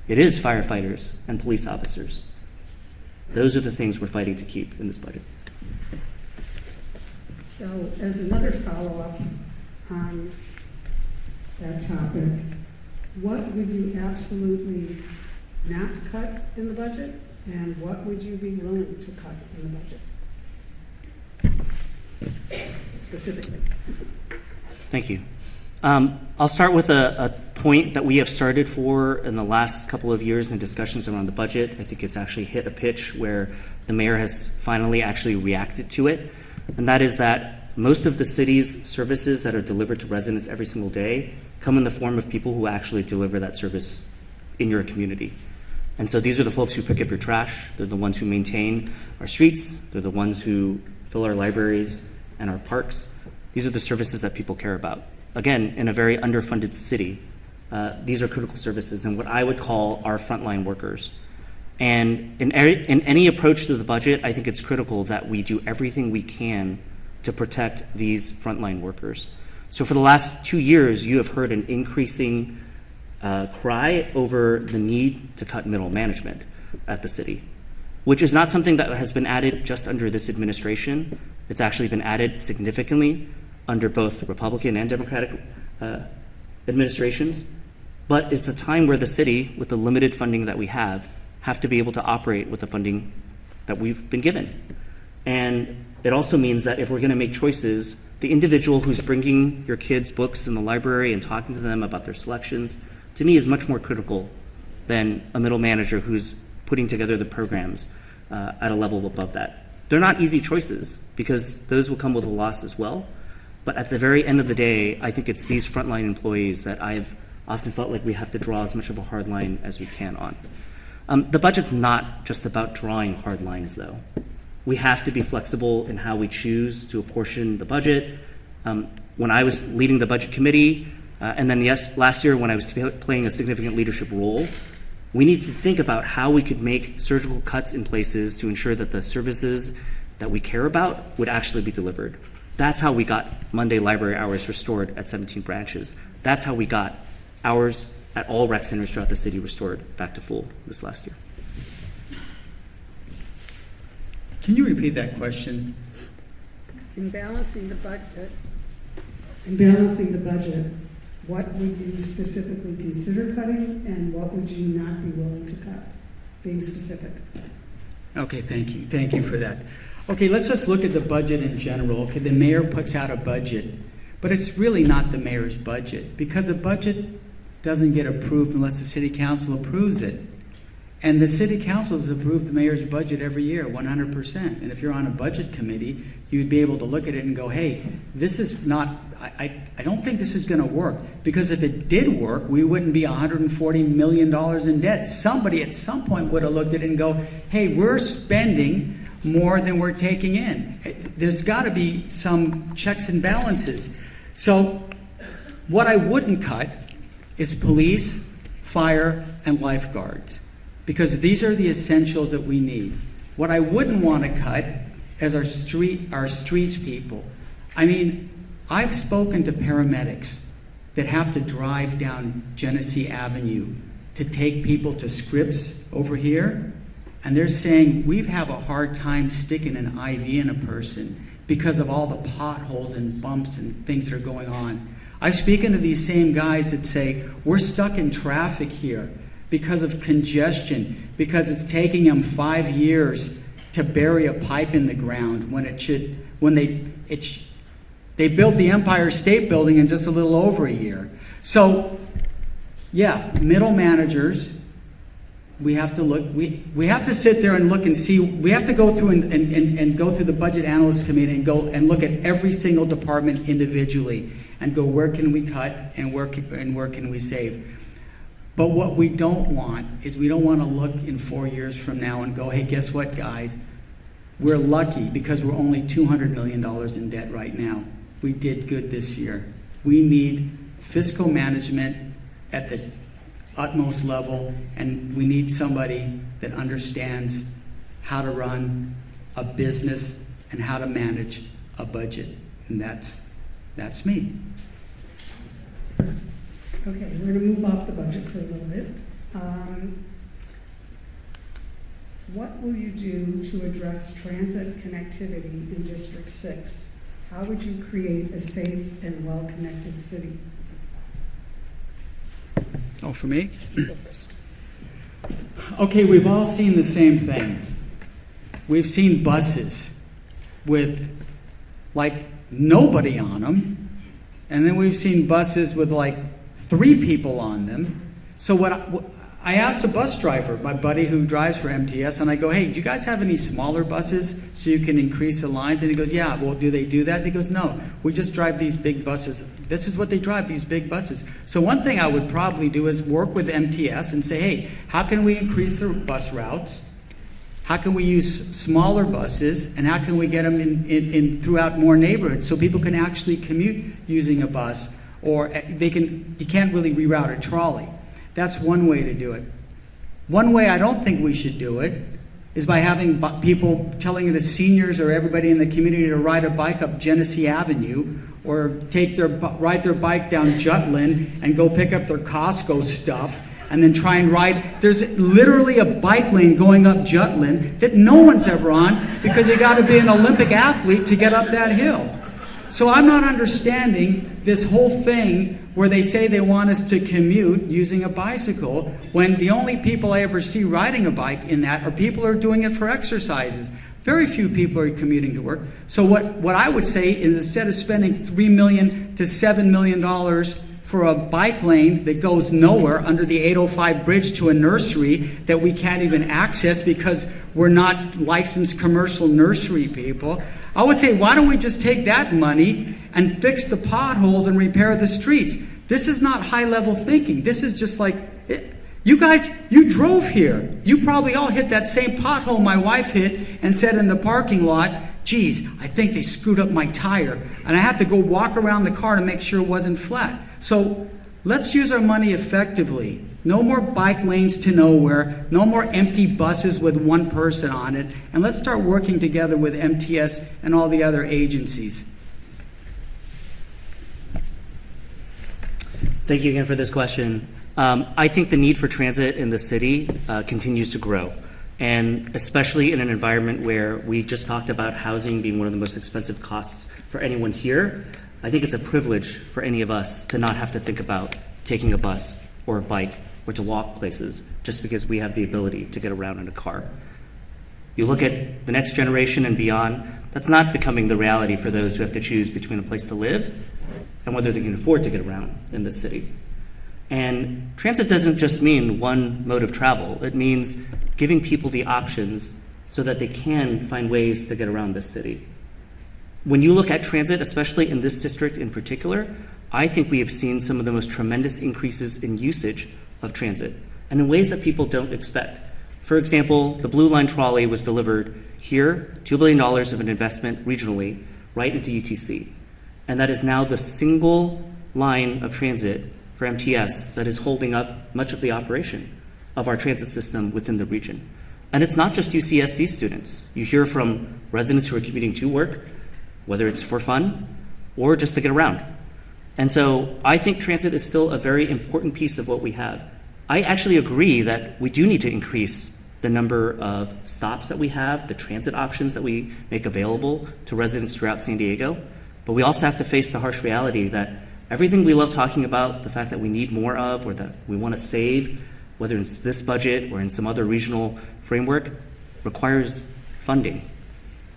it is firefighters and police officers. Those are the things we're fighting to keep in this budget. So as another follow-up on that topic, what would you absolutely not cut in the budget, and what would you be willing to cut in the budget? Specifically. Thank you. I'll start with a point that we have started for in the last couple of years in discussions around the budget. I think it's actually hit a pitch where the mayor has finally actually reacted to it, and that is that most of the city's services that are delivered to residents every single day come in the form of people who actually deliver that service in your community. And so these are the folks who pick up your trash. They're the ones who maintain our streets. They're the ones who fill our libraries and our parks. These are the services that people care about. Again, in a very underfunded city, these are critical services and what I would call our frontline workers. And in any approach to the budget, I think it's critical that we do everything we can to protect these frontline workers. So for the last 2 years, you have heard an increasing cry over the need to cut middle management at the city, which is not something that has been added just under this administration. It's actually been added significantly under both Republican and Democratic administrations. But it's a time where the city, with the limited funding that we have to be able to operate with the funding that we've been given. And it also means that if we're going to make choices, the individual who's bringing your kids books in the library and talking to them about their selections, to me, is much more critical than a middle manager who's putting together the programs at a level above that. They're not easy choices because those will come with a loss as well. But at the very end of the day, I think it's these frontline employees that I've often felt like we have to draw as much of a hard line as we can on. The budget's not just about drawing hard lines, though. We have to be flexible in how we choose to apportion the budget. When I was leading the budget committee, and then last year when I was playing a significant leadership role, we need to think about how we could make surgical cuts in places to ensure that the services that we care about would actually be delivered. That's how we got Monday library hours restored at 17 branches. That's how we got hours at all rec centers throughout the city restored back to full this last year. Can you repeat that question? In balancing the budget, what would you specifically consider cutting and what would you not be willing to cut? Being specific. Okay, thank you. Thank you for that. Okay, let's just look at the budget in general. Okay, the mayor puts out a budget, but it's really not the mayor's budget because the budget doesn't get approved unless the city council approves it. And the city council has approved the mayor's budget every year, 100%. And if you're on a budget committee, you'd be able to look at it and go, hey, this is not, I don't think this is going to work. Because if it did work, we wouldn't be $140 million in debt. Somebody at some point would have looked at it and go, hey, we're spending more than we're taking in. There's got to be some checks and balances. So what I wouldn't cut is police, fire, and lifeguards, because these are the essentials that we need. What I wouldn't want to cut is our streets people. I mean, I've spoken to paramedics that have to drive down Genesee Avenue to take people to Scripps over here, and they're saying we have a hard time sticking an IV in a person because of all the potholes and bumps and things that are going on. I've spoken to these same guys that say, we're stuck in traffic here because of congestion, because it's taking them 5 years to bury a pipe in the ground when they built the Empire State Building in just a little over a year. So, yeah, middle managers, we have to look, we have to sit there and look and see, we have to go through and go through the budget analyst committee and go and look at every single department individually and go, where can we cut and where can we save? But what we don't want is we don't want to look in 4 years from now and go, hey, guess what, guys? We're lucky because we're only $200 million in debt right now. We did good this year. We need fiscal management at the utmost level, and we need somebody that understands how to run a business and how to manage a budget. And that's me. Okay, we're going to move off the budget for a little bit. What will you do to address transit connectivity in District 6? How would you create a safe and well-connected city? Oh, for me? Go first. Okay, we've all seen the same thing. We've seen buses with like nobody on them, and then we've seen buses with like 3 people on them. So I asked a bus driver, my buddy who drives for MTS, and I go, hey, do you guys have any smaller buses so you can increase the lines? And he goes, yeah, well, do they do that? And he goes, no, we just drive these big buses. This is what they drive, these big buses. So one thing I would probably do is work with MTS and say, hey, how can we increase the bus routes? How can we use smaller buses, and how can we get them in throughout more neighborhoods so people can actually commute using a bus, or you can't really reroute a trolley. That's one way to do it. One way I don't think we should do it is by having people telling the seniors or everybody in the community to ride a bike up Genesee Avenue, or ride their bike down Jutland and go pick up their Costco stuff, and then try and ride. There's literally a bike lane going up Jutland that no one's ever on because you got to be an Olympic athlete to get up that hill. So I'm not understanding this whole thing where they say they want us to commute using a bicycle, when the only people I ever see riding a bike in that are people who are doing it for exercises. Very few people are commuting to work. So what I would say is, instead of spending $3 million to $7 million for a bike lane that goes nowhere under the 805 bridge to a nursery that we can't even access because we're not licensed commercial nursery people, I would say, why don't we just take that money and fix the potholes and repair the streets? This is not high-level thinking. This is just like, you guys, you drove here. You probably all hit that same pothole my wife hit and said in the parking lot, geez, I think they screwed up my tire. And I had to go walk around the car to make sure it wasn't flat. So let's use our money effectively. No more bike lanes to nowhere, no more empty buses with one person on it, and let's start working together with MTS and all the other agencies. Thank you again for this question. I think the need for transit in the city continues to grow, and especially in an environment where we just talked about housing being one of the most expensive costs for anyone here. I think it's a privilege for any of us to not have to think about taking a bus or a bike or to walk places just because we have the ability to get around in a car. You look at the next generation and beyond, that's not becoming the reality for those who have to choose between a place to live and whether they can afford to get around in this city. And transit doesn't just mean one mode of travel. It means giving people the options so that they can find ways to get around this city. When you look at transit, especially in this district in particular, I think we have seen some of the most tremendous increases in usage of transit, and in ways that people don't expect. For example, the Blue Line trolley was delivered here, $2 billion of an investment regionally, right into UTC. And that is now the single line of transit for MTS that is holding up much of the operation of our transit system within the region. And it's not just UCSC students. You hear from residents who are commuting to work, whether it's for fun or just to get around. And so I think transit is still a very important piece of what we have. I actually agree that we do need to increase the number of stops that we have, the transit options that we make available to residents throughout San Diego. But we also have to face the harsh reality that everything we love talking about, the fact that we need more of or that we want to save, whether it's this budget or in some other regional framework, requires funding.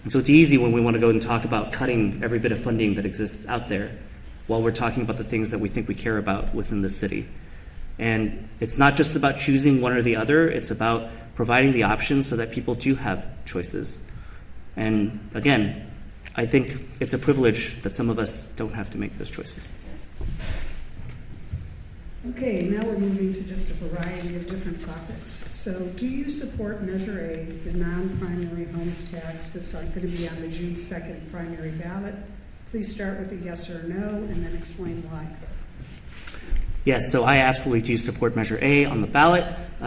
And so it's easy when we want to go and talk about cutting every bit of funding that exists out there while we're talking about the things that we think we care about within the city. And it's not just about choosing one or the other, it's about providing the options so that people do have choices. And again, I think it's a privilege that some of us don't have to make those choices. Okay, now we're moving to just a variety of different topics. So do you support Measure A, the non-primary homes tax that's going to be on the June 2nd primary ballot? Please start with a yes or no and then explain why. Yes, so I absolutely do support Measure A on the ballot.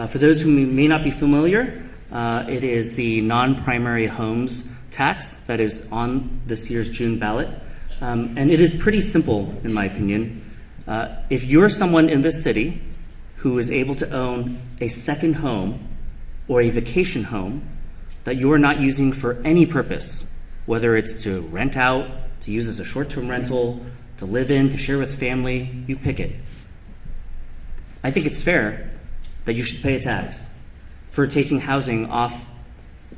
For those who may not be familiar, it is the non-primary homes tax that is on this year's June ballot. And it is pretty simple, in my opinion. If you're someone in this city who is able to own a second home or a vacation home that you are not using for any purpose, whether it's to rent out, to use as a short-term rental, to live in, to share with family, you pick it. I think it's fair that you should pay a tax for taking housing off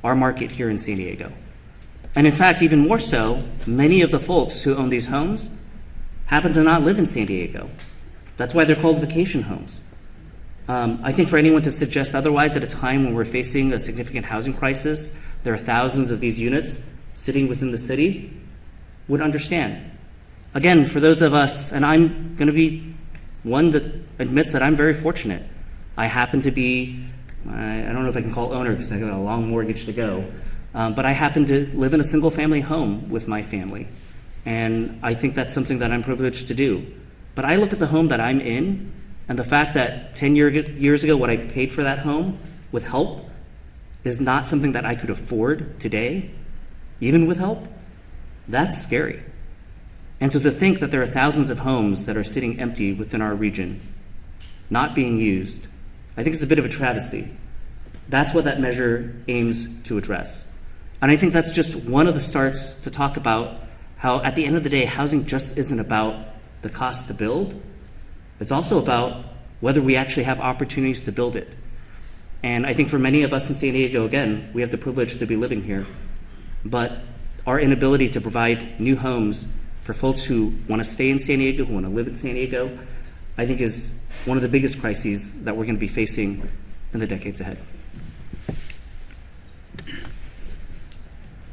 our market here in San Diego. And in fact, even more so, many of the folks who own these homes happen to not live in San Diego. That's why they're called vacation homes. I think for anyone to suggest otherwise at a time when we're facing a significant housing crisis, there are thousands of these units sitting within the city, would understand. Again, for those of us, and I'm going to be one that admits that I'm very fortunate. I happen to be, I don't know if I can call owner because I got a long mortgage to go, but I happen to live in a single family home with my family. And I think that's something that I'm privileged to do. But I look at the home that I'm in, and the fact that 10 years ago what I paid for that home with help is not something that I could afford today, even with help, that's scary. And so to think that there are thousands of homes that are sitting empty within our region, not being used, I think it's a bit of a travesty. That's what that measure aims to address. And I think that's just one of the starts to talk about how, at the end of the day, housing just isn't about the cost to build. It's also about whether we actually have opportunities to build it. And I think for many of us in San Diego, again, we have the privilege to be living here. But our inability to provide new homes for folks who want to stay in San Diego, who want to live in San Diego, I think is one of the biggest crises that we're going to be facing in the decades ahead.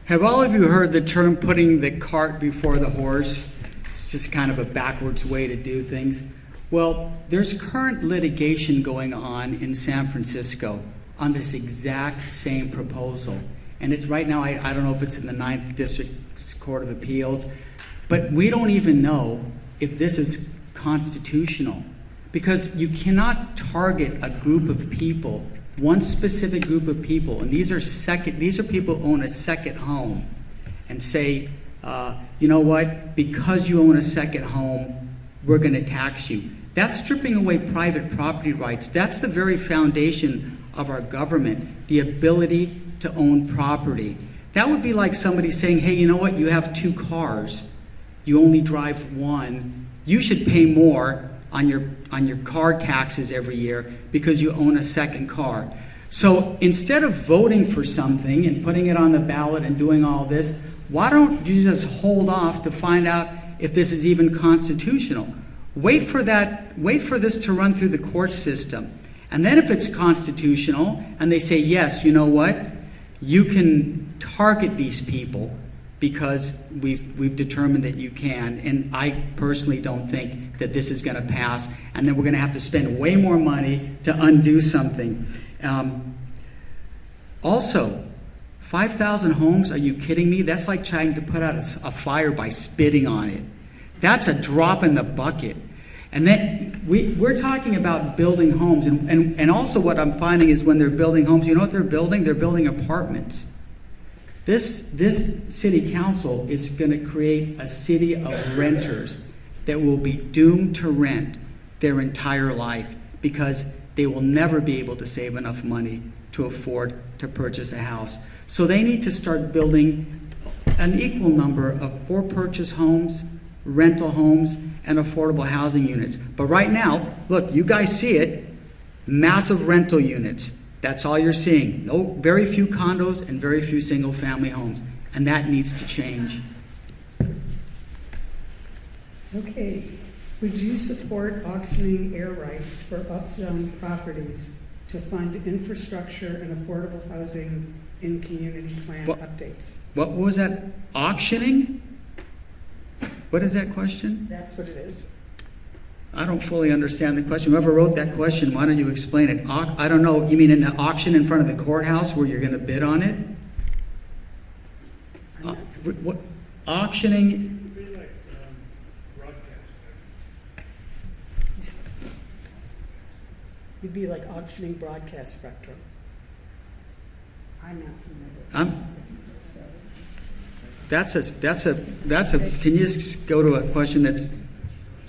Have all of you heard the term putting the cart before the horse? It's just kind of a backwards way to do things. Well, there's current litigation going on in San Francisco on this exact same proposal. And it's right now, I don't know if it's in the 9th District Court of Appeals, but we don't even know if this is constitutional, because you cannot target a group of people, one specific group of people, and these are people who own a second home, and say, you know what, because you own a second home, we're going to tax you. That's stripping away private property rights. That's the very foundation of our government, the ability to own property. That would be like somebody saying, hey, you know what, you have 2 cars, you only drive one, you should pay more on your car taxes every year because you own a second car. So instead of voting for something and putting it on the ballot and doing all this, why don't you just hold off to find out if this is even constitutional? Wait for this to run through the court system. And then if it's constitutional and they say, yes, you know what, you can target these people because we've determined that you can. And I personally don't think that this is going to pass. And then we're going to have to spend way more money to undo something. Also, 5,000 homes, are you kidding me? That's like trying to put out a fire by spitting on it. That's a drop in the bucket. And then we're talking about building homes. And also what I'm finding is when they're building homes, you know what they're building? They're building apartments. This city council is going to create a city of renters that will be doomed to rent their entire life because they will never be able to save enough money to afford to purchase a house. So they need to start building an equal number of for-purchase homes, rental homes, and affordable housing units. But right now, look, you guys see it, massive rental units. That's all you're seeing. Very few condos and very few single-family homes. And that needs to change. Okay. Would you support auctioning air rights for upzoned properties to fund infrastructure and affordable housing in community plan updates? What was that? Auctioning? What is that question? That's what it is. I don't fully understand the question. Whoever wrote that question, why don't you explain it? I don't know. You mean in the auction in front of the courthouse where you're going to bid on it? What auctioning? It'd be like broadcast. It'd be like auctioning broadcast spectrum. I'm not familiar. That's a. Can you just go to a question that's?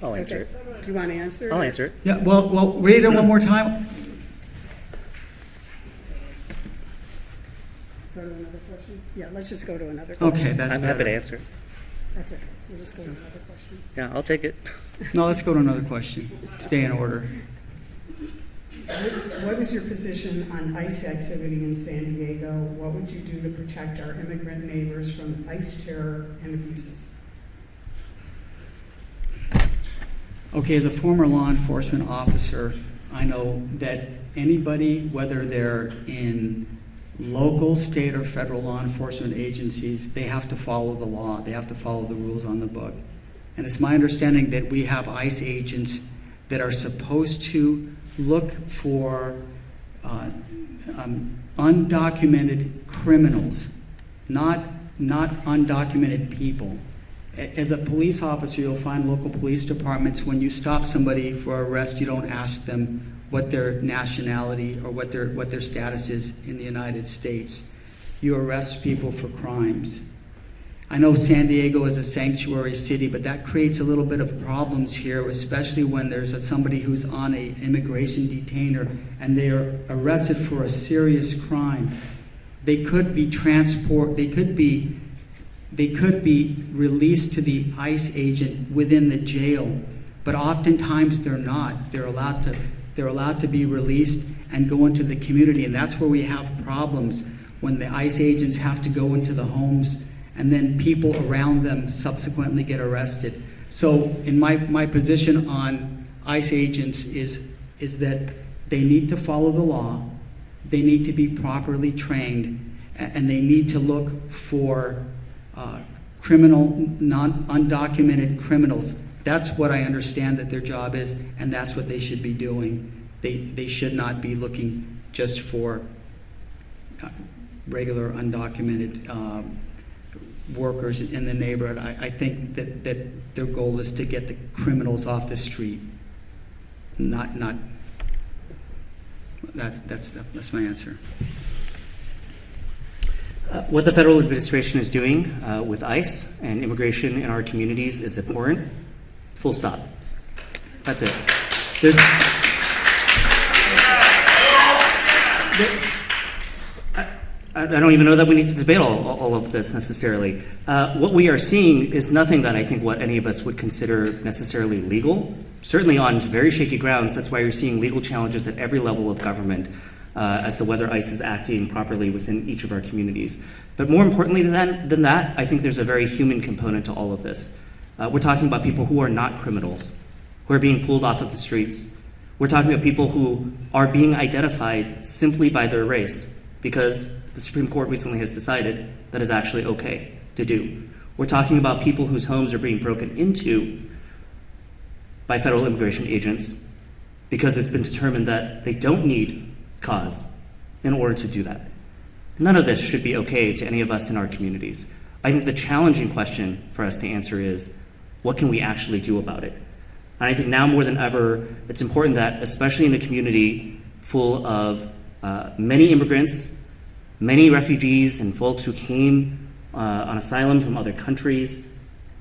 I'll answer it. Do you want to answer? I'll answer it. Yeah. Well, read it one more time. Go to another question? Yeah, let's just go to another Okay, question. that's I'm better. happy to answer it. That's okay. We'll just go to another question. Yeah, I'll take it. No, let's go to another question. Stay in order. What is your position on ICE activity in San Diego? What would you do to protect our immigrant neighbors from ICE terror and abuses? Okay, as a former law enforcement officer, I know that anybody, whether they're in local, state, or federal law enforcement agencies, they have to follow the law. They have to follow the rules on the book. And it's my understanding that we have ICE agents that are supposed to look for undocumented criminals, not undocumented people. As a police officer, you'll find local police departments, when you stop somebody for arrest, you don't ask them what their nationality or what their status is in the United States. You arrest people for crimes. I know San Diego is a sanctuary city, but that creates a little bit of problems here, especially when there's somebody who's on an immigration detainer and they are arrested for a serious crime. They could be released to the ICE agent within the jail, but oftentimes they're not. They're allowed to be released and go into the community, and that's where we have problems, when the ICE agents have to go into the homes and then people around them subsequently get arrested. So in my position on ICE agents is that they need to follow the law, they need to be properly trained, and they need to look for undocumented criminals. That's what I understand that their job is, and that's what they should be doing. They should not be looking just for regular undocumented workers in the neighborhood. I think that their goal is to get the criminals off the street. That's my answer. What the federal administration is doing with ICE and immigration in our communities is abhorrent. Full stop. That's it. I don't even know that we need to debate all of this necessarily. What we are seeing is nothing that I think what any of us would consider necessarily legal. Certainly on very shaky grounds. That's why you're seeing legal challenges at every level of government as to whether ICE is acting properly within each of our communities. But more importantly than that, I think there's a very human component to all of this. We're talking about people who are not criminals, who are being pulled off of the streets. We're talking about people who are being identified simply by their race, because the Supreme Court recently has decided that is actually okay to do. We're talking about people whose homes are being broken into by federal immigration agents because it's been determined that they don't need cause in order to do that. None of this should be okay to any of us in our communities. I think the challenging question for us to answer is, what can we actually do about it? And I think now more than ever, it's important that, especially in a community full of many immigrants, many refugees and folks who came on asylum from other countries,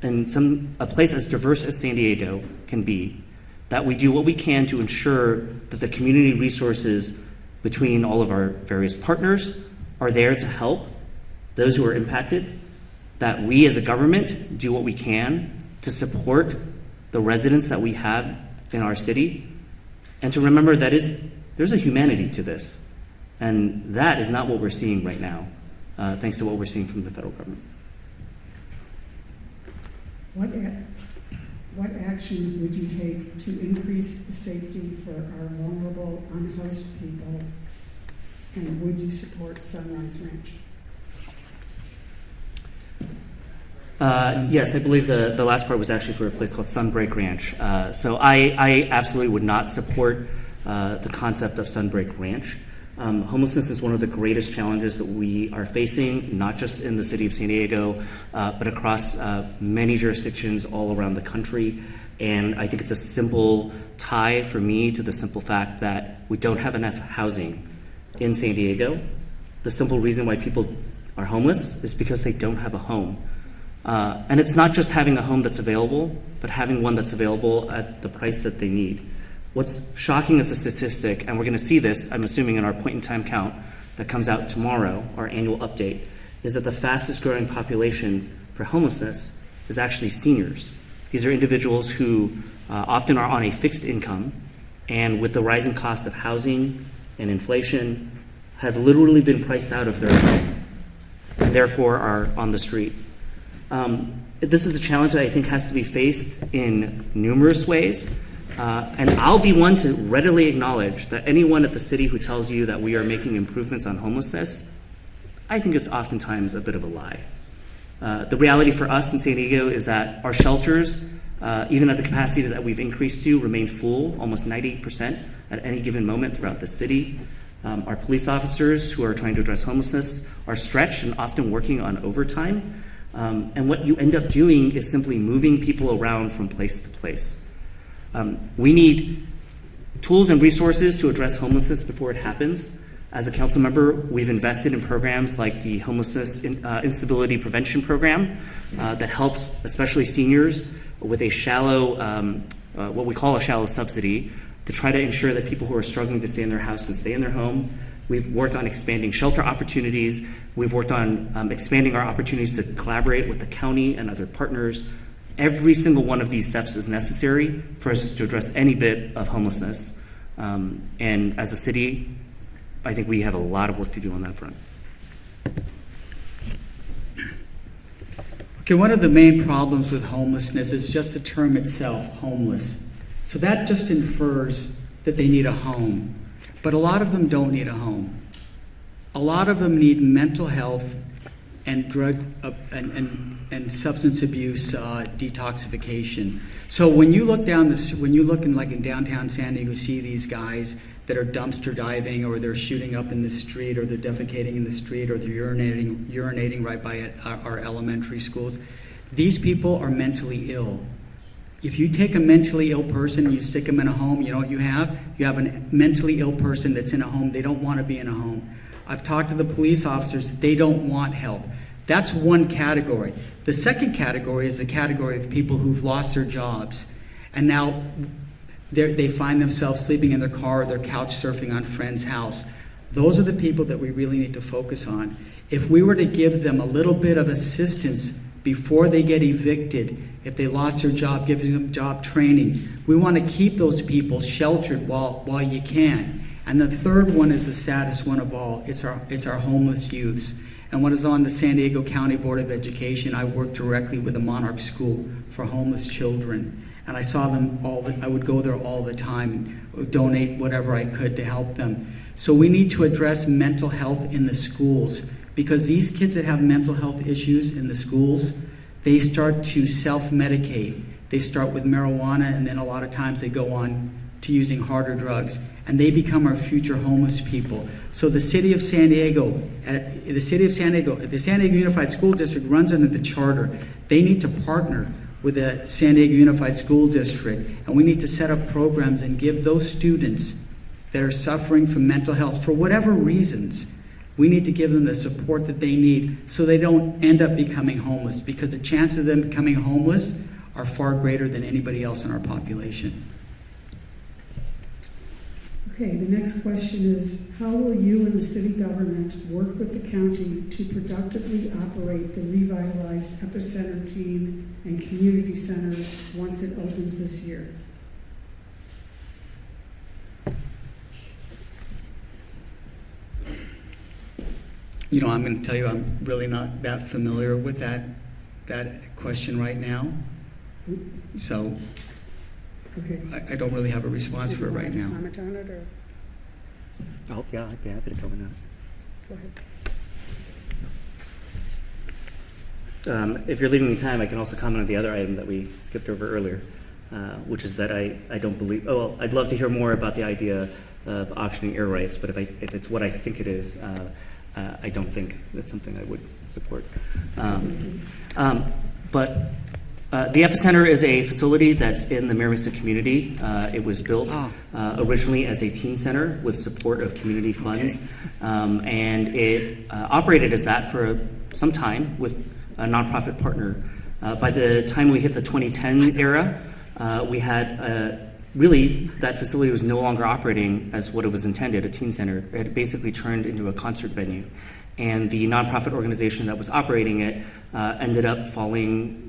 and a place as diverse as San Diego can be, that we do what we can to ensure that the community resources between all of our various partners are there to help those who are impacted, that we as a government do what we can to support the residents that we have in our city, and to remember that there's a humanity to this. And that is not what we're seeing right now, thanks to what we're seeing from the federal government. What actions would you take to increase the safety for our vulnerable, unhoused people? And would you support Sunrise Ranch? Yes, I believe the last part was actually for a place called Sunbreak Ranch. So I absolutely would not support the concept of Sunbreak Ranch. Homelessness is one of the greatest challenges that we are facing, not just in the city of San Diego, but across many jurisdictions all around the country. And I think it's a simple tie for me to the simple fact that we don't have enough housing in San Diego. The simple reason why people are homeless is because they don't have a home. And it's not just having a home that's available, but having one that's available at the price that they need. What's shocking as a statistic, and we're going to see this, I'm assuming, in our point-in-time count that comes out tomorrow, our annual update, is that the fastest-growing population for homelessness is actually seniors. These are individuals who often are on a fixed income, and with the rising cost of housing and inflation, have literally been priced out of their home, and therefore are on the street. This is a challenge that I think has to be faced in numerous ways. And I'll be one to readily acknowledge that anyone at the city who tells you that we are making improvements on homelessness, I think is oftentimes a bit of a lie. The reality for us in San Diego is that our shelters, even at the capacity that we've increased to, remain full, almost 90% at any given moment throughout the city. Our police officers who are trying to address homelessness are stretched and often working on overtime. And what you end up doing is simply moving people around from place to place. We need tools and resources to address homelessness before it happens. As a council member, we've invested in programs like the Homelessness Instability Prevention Program that helps especially seniors with a shallow, what we call a shallow subsidy, to try to ensure that people who are struggling to stay in their house can stay in their home. We've worked on expanding shelter opportunities. We've worked on expanding our opportunities to collaborate with the county and other partners. Every single one of these steps is necessary for us to address any bit of homelessness. And as a city, I think we have a lot of work to do on that front. Okay, one of the main problems with homelessness is just the term itself, homeless. So that just infers that they need a home. But a lot of them don't need a home. A lot of them need mental health and drug and substance abuse detoxification. So when you look in downtown San Diego, you see these guys that are dumpster diving, or they're shooting up in the street, or they're defecating in the street, or they're urinating right by our elementary schools. These people are mentally ill. If you take a mentally ill person and you stick them in a home, you know what you have? You have a mentally ill person that's in a home. They don't want to be in a home. I've talked to the police officers. They don't want help. That's one category. The second category is the category of people who've lost their jobs, and now they find themselves sleeping in their car or they're couch surfing on a friend's house. Those are the people that we really need to focus on. If we were to give them a little bit of assistance before they get evicted, if they lost their job, giving them job training, we want to keep those people sheltered while you can. And the third one is the saddest one of all. It's our homeless youths. And when I was on the San Diego County Board of Education, I worked directly with the Monarch School for homeless children. And I saw them I would go there all the time and donate whatever I could to help them. So we need to address mental health in the schools, because these kids that have mental health issues in the schools, they start to self-medicate. They start with marijuana, and then a lot of times they go on to using harder drugs, and they become our future homeless people. So the City of San Diego, the San Diego Unified School District runs under the charter. They need to partner with the San Diego Unified School District, and we need to set up programs and give those students that are suffering from mental health for whatever reasons, we need to give them the support that they need so they don't end up becoming homeless, because the chances of them becoming homeless are far greater than anybody else in our population. Okay, the next question is, how will you and the city government work with the county to productively operate the revitalized Epicenter team and community center once it opens this year? You know, I'm going to tell you, I'm really not that familiar with that question right now. So Okay. I don't really have a response Did for it you right want to now. comment on it, or Oh, yeah, I'd be happy to comment on go ahead? it. If you're leaving me time, I can also comment on the other item that we skipped over earlier, which is that I don't believe, I'd love to hear more about the idea of auctioning air rights, but if it's what I think it is, I don't think that's something I would support. But the Epicenter is a facility that's in the Mira Vista community. It was built originally as a teen center with support of community funds, and it operated as that for some time with a nonprofit partner. By the time we hit the 2010 era, we had really, that facility was no longer operating as what it was intended, a teen center. It had basically turned into a concert venue. And the nonprofit organization that was operating it ended up falling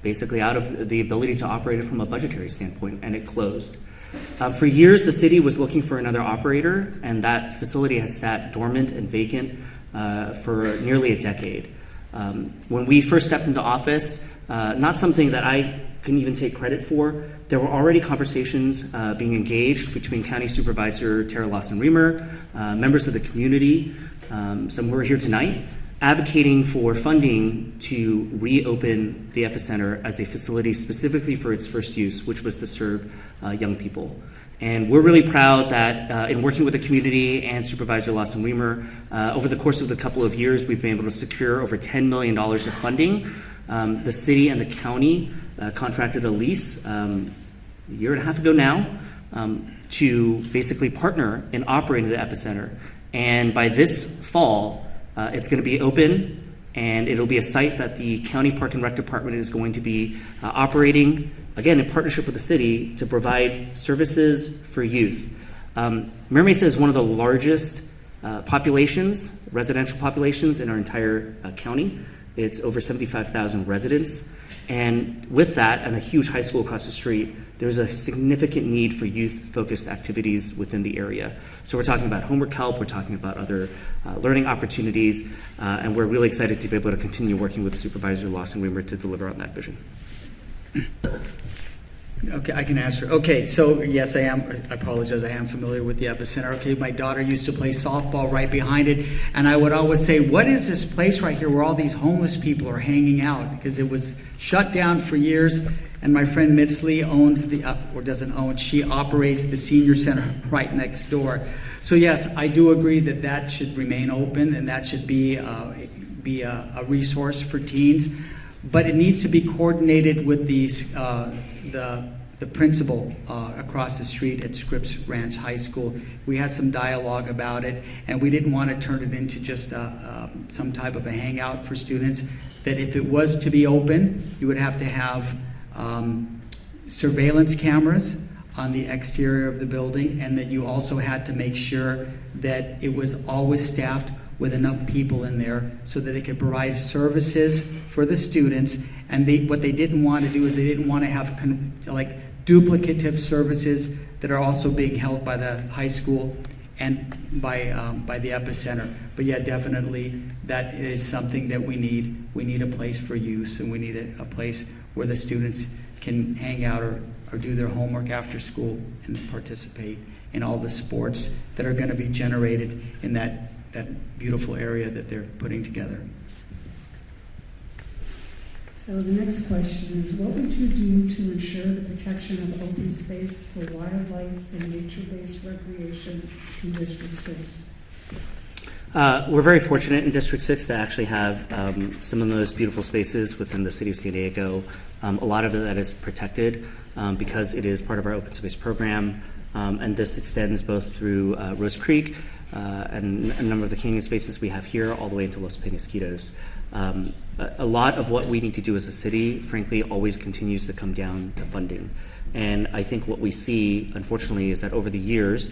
basically out of the ability to operate it from a budgetary standpoint, and it closed. For years, the city was looking for another operator, and that facility has sat dormant and vacant for nearly a decade. When we first stepped into office, not something that I couldn't even take credit for. There were already conversations being engaged between County Supervisor Tara Lawson-Remer, members of the community, some who are here tonight, advocating for funding to reopen the Epicenter as a facility specifically for its first use, which was to serve young people. And we're really proud that in working with the community and Supervisor Lawson-Remer, over the course of the couple of years, we've been able to secure over $10 million of funding. The city and the county contracted a lease a year and a half ago now to basically partner in operating the Epicenter. And by this fall, it's going to be open, and it'll be a site that the County Park and Rec Department is going to be operating, again, in partnership with the city to provide services for youth. Mira Mesa is one of the largest populations, residential populations in our entire county. It's over 75,000 residents. And with that, and a huge high school across the street, there's a significant need for youth-focused activities within the area. So we're talking about homework help, we're talking about other learning opportunities, and we're really excited to be able to continue working with Supervisor Lawson-Remer to deliver on that vision. Okay, I can answer. Okay, so yes, I apologize, I am familiar with the Epicenter. Okay, my daughter used to play softball right behind it, and I would always say, what is this place right here where all these homeless people are hanging out? Because it was shut down for years, and my friend Mitzley owns she operates the senior center right next door. So yes, I do agree that should remain open, and that should be a resource for teens. But it needs to be coordinated with the principal across the street at Scripps Ranch High School. We had some dialogue about it, and we didn't want to turn it into just some type of a hangout for students. That if it was to be open, you would have to have surveillance cameras on the exterior of the building, and that you also had to make sure that it was always staffed with enough people in there so that it could provide services for the students. And what they didn't want to do is they didn't want to have duplicative services that are also being held by the high school and by the Epicenter. But yeah, definitely that is something that we need. We need a place for use, and we need a place where the students can hang out or do their homework after school and participate in all the sports that are going to be generated in that beautiful area that they're putting together. So the next question is, what would you do to ensure the protection of open space for wildlife and nature-based recreation in District 6? We're very fortunate in District 6 to actually have some of the most beautiful spaces within the city of San Diego. A lot of that is protected because it is part of our open space program, and this extends both through Rose Creek and a number of the canyon spaces we have here all the way into Los Penasquitos. A lot of what we need to do as a city, frankly, always continues to come down to funding. And I think what we see, unfortunately, is that over the years,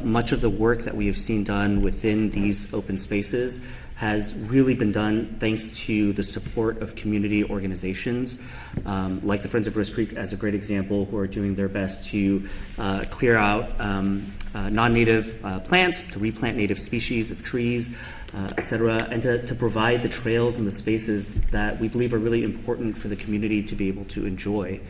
much of the work that we have seen done within these open spaces has really been done thanks to the support of community organizations, like the Friends of Rose Creek as a great example, who are doing their best to clear out non-native plants, to replant native species of trees, et cetera, and to provide the trails and the spaces that we believe are really important for the community to be able to enjoy.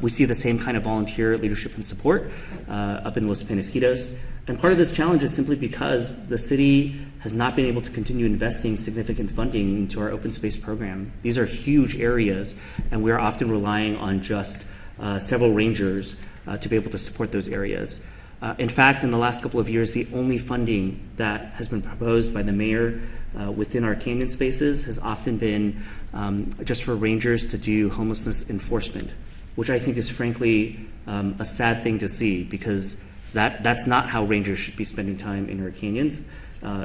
We see the same kind of volunteer leadership and support up in Los Penasquitos. And part of this challenge is simply because the city has not been able to continue investing significant funding into our open space program. These are huge areas, and we are often relying on just several rangers to be able to support those areas. In fact, in the last couple of years, the only funding that has been proposed by the mayor within our canyon spaces has often been just for rangers to do homelessness enforcement, which I think is frankly a sad thing to see, because that's not how rangers should be spending time in our canyons.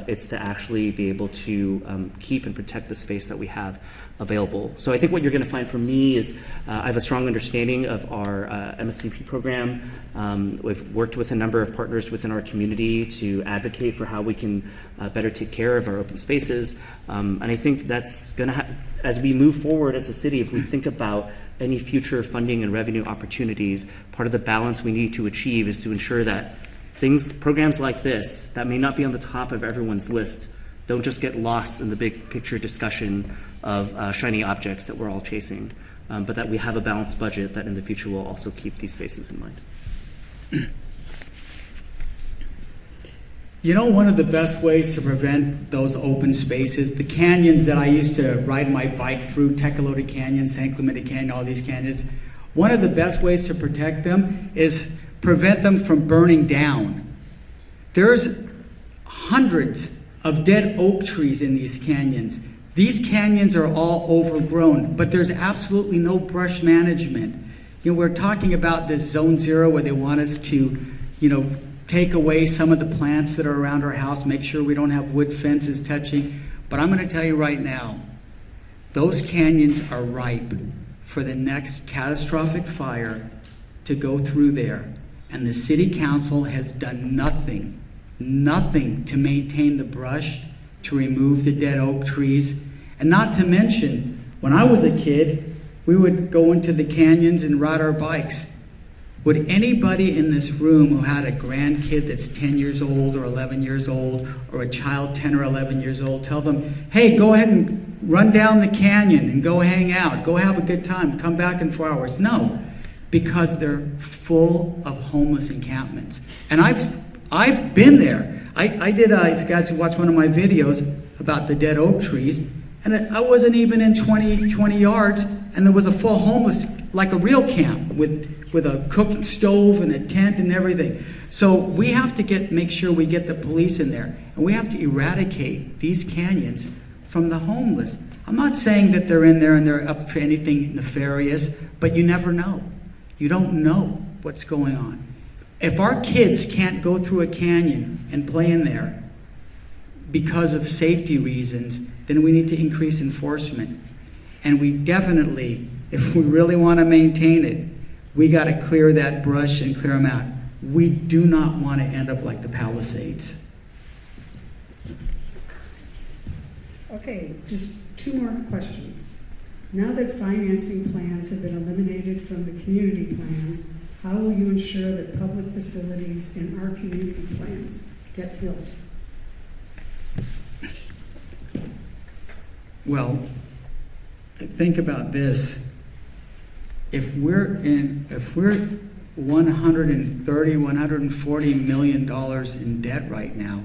It's to actually be able to keep and protect the space that we have available. So I think what you're going to find from me is I have a strong understanding of our MSCP program. We've worked with a number of partners within our community to advocate for how we can better take care of our open spaces. And I think that's going to as we move forward as a city, if we think about any future funding and revenue opportunities, part of the balance we need to achieve is to ensure that programs like this, that may not be on the top of everyone's list, don't just get lost in the big picture discussion of shiny objects that we're all chasing. but that we have a balanced budget that in the future will also keep these spaces in mind. You know, one of the best ways to prevent those open spaces, the canyons that I used to ride my bike through, Tecolote Canyon, San Clemente Canyon, all these canyons, one of the best ways to protect them is prevent them from burning down. There's hundreds of dead oak trees in these canyons. These canyons are all overgrown, but there's absolutely no brush management. You know, we're talking about this Zone Zero where they want us to, take away some of the plants that are around our house, make sure we don't have wood fences touching. But I'm going to tell you right now, those canyons are ripe for the next catastrophic fire to go through there. And the city council has done nothing to maintain the brush, to remove the dead oak trees. And not to mention, when I was a kid, we would go into the canyons and ride our bikes. Would anybody in this room who had a grandkid that's 10 years old or 11 years old, or a child 10 or 11 years old, tell them, hey, go ahead and run down the canyon and go hang out, go have a good time, come back in 4 hours? No, because they're full of homeless encampments. And I've been there. I did, if you guys watch one of my videos about the dead oak trees, and I wasn't even in 20 yards, and there was a full homeless, like a real camp with a cooking stove and a tent and everything. So we have to make sure we get the police in there, and we have to eradicate these canyons from the homeless. I'm not saying that they're in there and they're up for anything nefarious, but you never know. You don't know what's going on. If our kids can't go through a canyon and play in there because of safety reasons, then we need to increase enforcement. And we definitely, if we really want to maintain it, we got to clear that brush and clear them out. We do not want to end up like the Palisades. Okay, just 2 more questions. Now that financing plans have been eliminated from the community plans, how will you ensure that public facilities in our community plans get built? Well, think about this. If we're $130, $140 million in debt right now,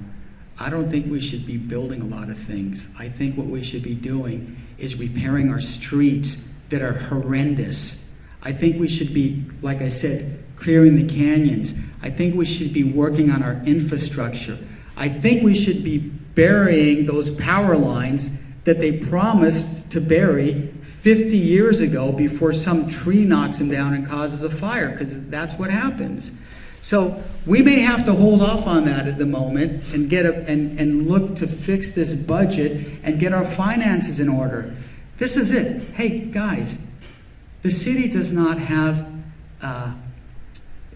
I don't think we should be building a lot of things. I think what we should be doing is repairing our streets that are horrendous. I think we should be, like I said, clearing the canyons. I think we should be working on our infrastructure. I think we should be burying those power lines that they promised to bury 50 years ago before some tree knocks them down and causes a fire, because that's what happens. So we may have to hold off on that at the moment and and look to fix this budget and get our finances in order. This is it. Hey, guys, the city does not have,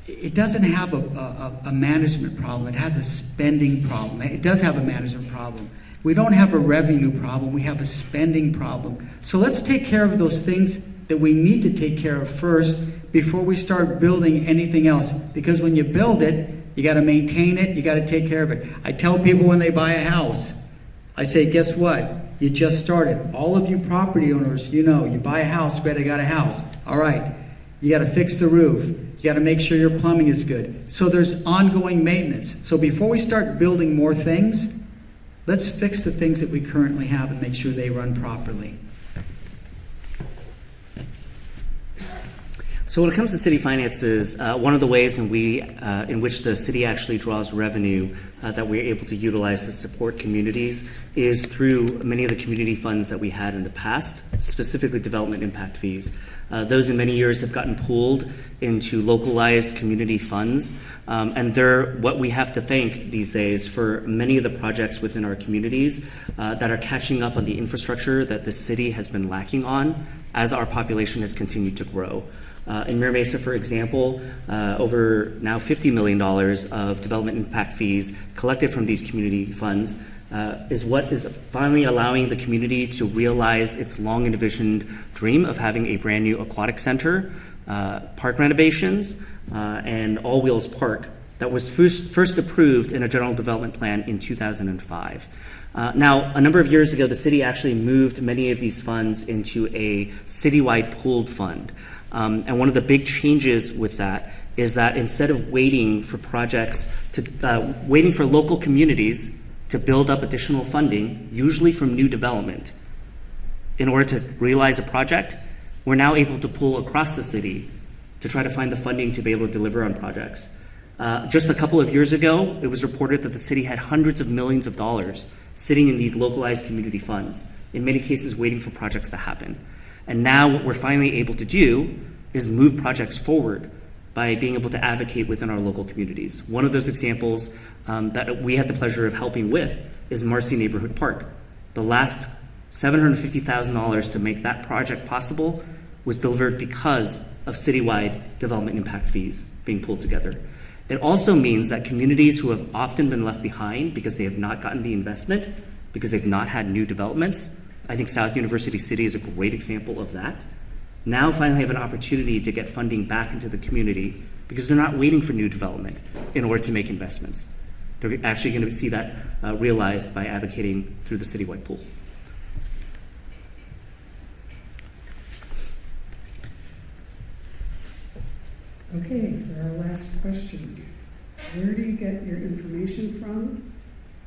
it doesn't have a management problem. It has a spending problem. It does have a management problem. We don't have a revenue problem. We have a spending problem. So let's take care of those things that we need to take care of first before we start building anything else. Because when you build it, you got to maintain it. You got to take care of it. I tell people when they buy a house, I say, guess what? You just started. All of you property owners, you buy a house, great, I got a house. All right, you got to fix the roof. You got to make sure your plumbing is good. So there's ongoing maintenance. So before we start building more things, let's fix the things that we currently have and make sure they run properly. So when it comes to city finances, one of the ways in which the city actually draws revenue that we're able to utilize to support communities is through many of the community funds that we had in the past, specifically development impact fees. Those in many years have gotten pooled into localized community funds, and they're what we have to thank these days for many of the projects within our communities that are catching up on the infrastructure that the city has been lacking on as our population has continued to grow. In Mira Mesa, for example, over now $50 million of development impact fees collected from these community funds is what is finally allowing the community to realize its long envisioned dream of having a brand new aquatic center, park renovations, and all-wheels park that was first approved in a general development plan in 2005. Now, a number of years ago, the city actually moved many of these funds into a citywide pooled fund. And one of the big changes with that is that instead of waiting for waiting for local communities to build up additional funding, usually from new development, in order to realize a project, we're now able to pull across the city to try to find the funding to be able to deliver on projects. Just a couple of years ago, it was reported that the city had hundreds of millions of dollars sitting in these localized community funds, in many cases waiting for projects to happen. And now what we're finally able to do is move projects forward by being able to advocate within our local communities. One of those examples that we had the pleasure of helping with is Marcy Neighborhood Park. The last $750,000 to make that project possible was delivered because of citywide development impact fees being pulled together. It also means that communities who have often been left behind because they have not gotten the investment, because they've not had new developments, I think South University City is a great example of that, now finally have an opportunity to get funding back into the community because they're not waiting for new development in order to make investments. They're actually going to see that realized by advocating through the citywide pool. Okay, for our last question, where do you get your information from?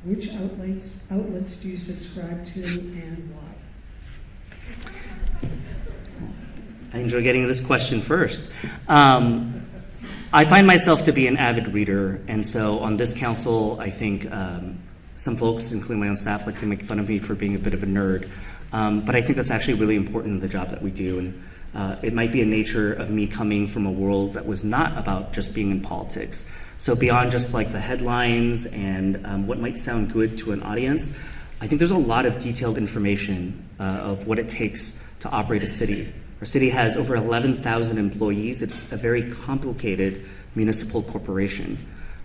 Which outlets do you subscribe to, and why? I enjoy getting this question first. I find myself to be an avid reader, and so on this council, I think some folks, including my own staff, like to make fun of me for being a bit of a nerd. But I think that's actually really important in the job that we do. And it might be a nature of me coming from a world that was not about just being in politics. So beyond just like the headlines and what might sound good to an audience, I think there's a lot of detailed information of what it takes to operate a city. Our city has over 11,000 employees. It's a very complicated municipal corporation.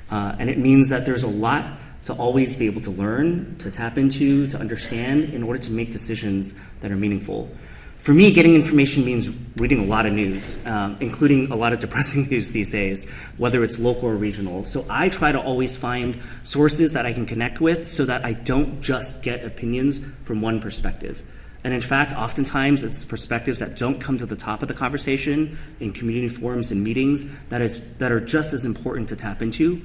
And it means that there's a lot to always be able to learn, to tap into, to understand in order to make decisions that are meaningful. For me, getting information means reading a lot of news, including a lot of depressing news these days, whether it's local or regional. So I try to always find sources that I can connect with so that I don't just get opinions from one perspective. And in fact, oftentimes it's perspectives that don't come to the top of the conversation in community forums and meetings that are just as important to tap into,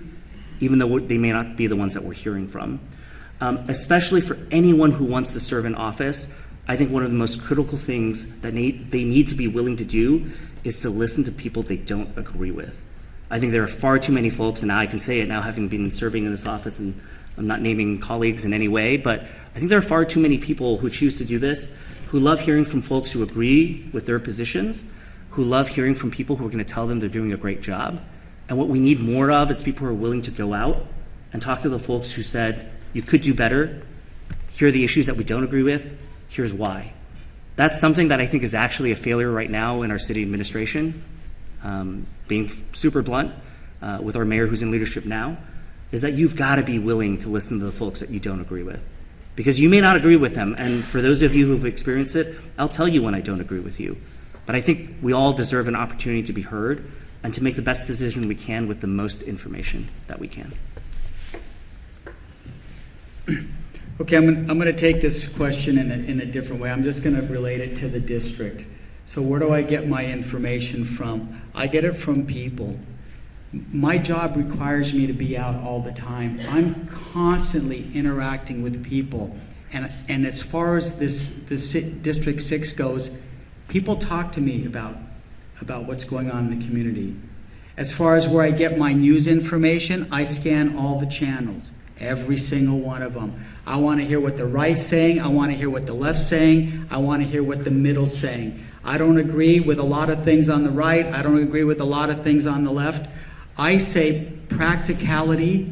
even though they may not be the ones that we're hearing from. Especially for anyone who wants to serve in office, I think one of the most critical things that they need to be willing to do is to listen to people they don't agree with. I think there are far too many folks, and now I can say it now having been serving in this office, and I'm not naming colleagues in any way, but I think there are far too many people who choose to do this, who love hearing from folks who agree with their positions, who love hearing from people who are going to tell them they're doing a great job. And what we need more of is people who are willing to go out and talk to the folks who said, you could do better, here are the issues that we don't agree with, here's why. That's something that I think is actually a failure right now in our city administration. Being super blunt with our mayor who's in leadership now, is that you've got to be willing to listen to the folks that you don't agree with. Because you may not agree with them, and for those of you who've experienced it, I'll tell you when I don't agree with you. But I think we all deserve an opportunity to be heard and to make the best decision we can with the most information that we can. Okay, I'm going to take this question in a different way. I'm just going to relate it to the district. So where do I get my information from? I get it from people. My job requires me to be out all the time. I'm constantly interacting with people. And as far as this District 6 goes, people talk to me about what's going on in the community. As far as where I get my news information, I scan all the channels, every single one of them. I want to hear what the right's saying. I want to hear what the left's saying. I want to hear what the middle's saying. I don't agree with a lot of things on the right. I don't agree with a lot of things on the left. I say practicality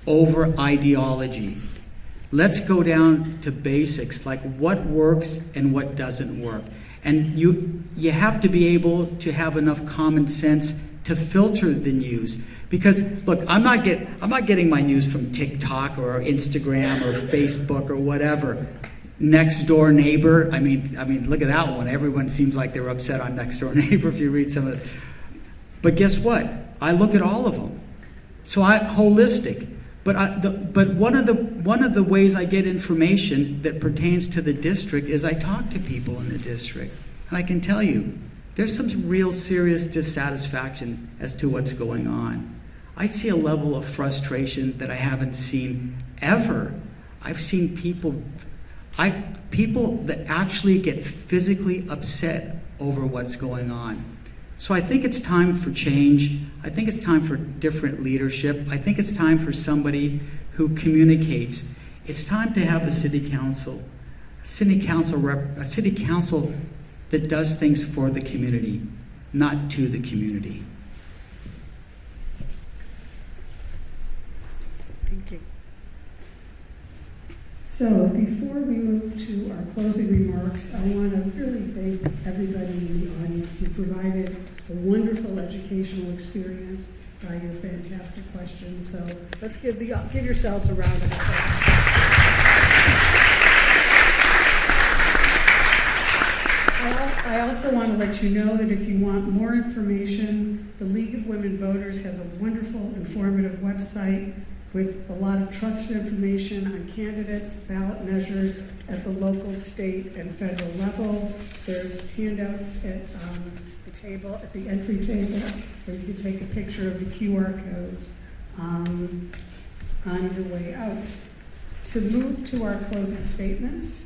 over ideology. Let's go down to basics, like what works and what doesn't work. And you have to be able to have enough common sense to filter the news. Because look, I'm not getting my news from TikTok or Instagram or Facebook or whatever. Next Door Neighbor, I mean, look at that one. Everyone seems like they were upset on Next Door Neighbor if you read some of it. But guess what? I look at all of them. So holistic. But one of the ways I get information that pertains to the district is I talk to people in the district, and I can tell you there's some real serious dissatisfaction as to what's going on. I see a level of frustration that I haven't seen ever. I've seen people that actually get physically upset over what's going on. So I think it's time for change. I think it's time for different leadership. I think it's time for somebody who communicates. It's time to have a city council that does things for the community, not to the community. Thank you. So before we move to our closing remarks, I want to really thank everybody in the audience. You provided a wonderful educational experience by your fantastic questions. So let's give yourselves a round of applause. I also want to let you know that if you want more information, the League of Women Voters has a wonderful, informative website with a lot of trusted information on candidates, ballot measures at the local, state, and federal level. There's handouts at the table, at the entry table, where you can take a picture of the QR codes on your way out. To move to our closing statements,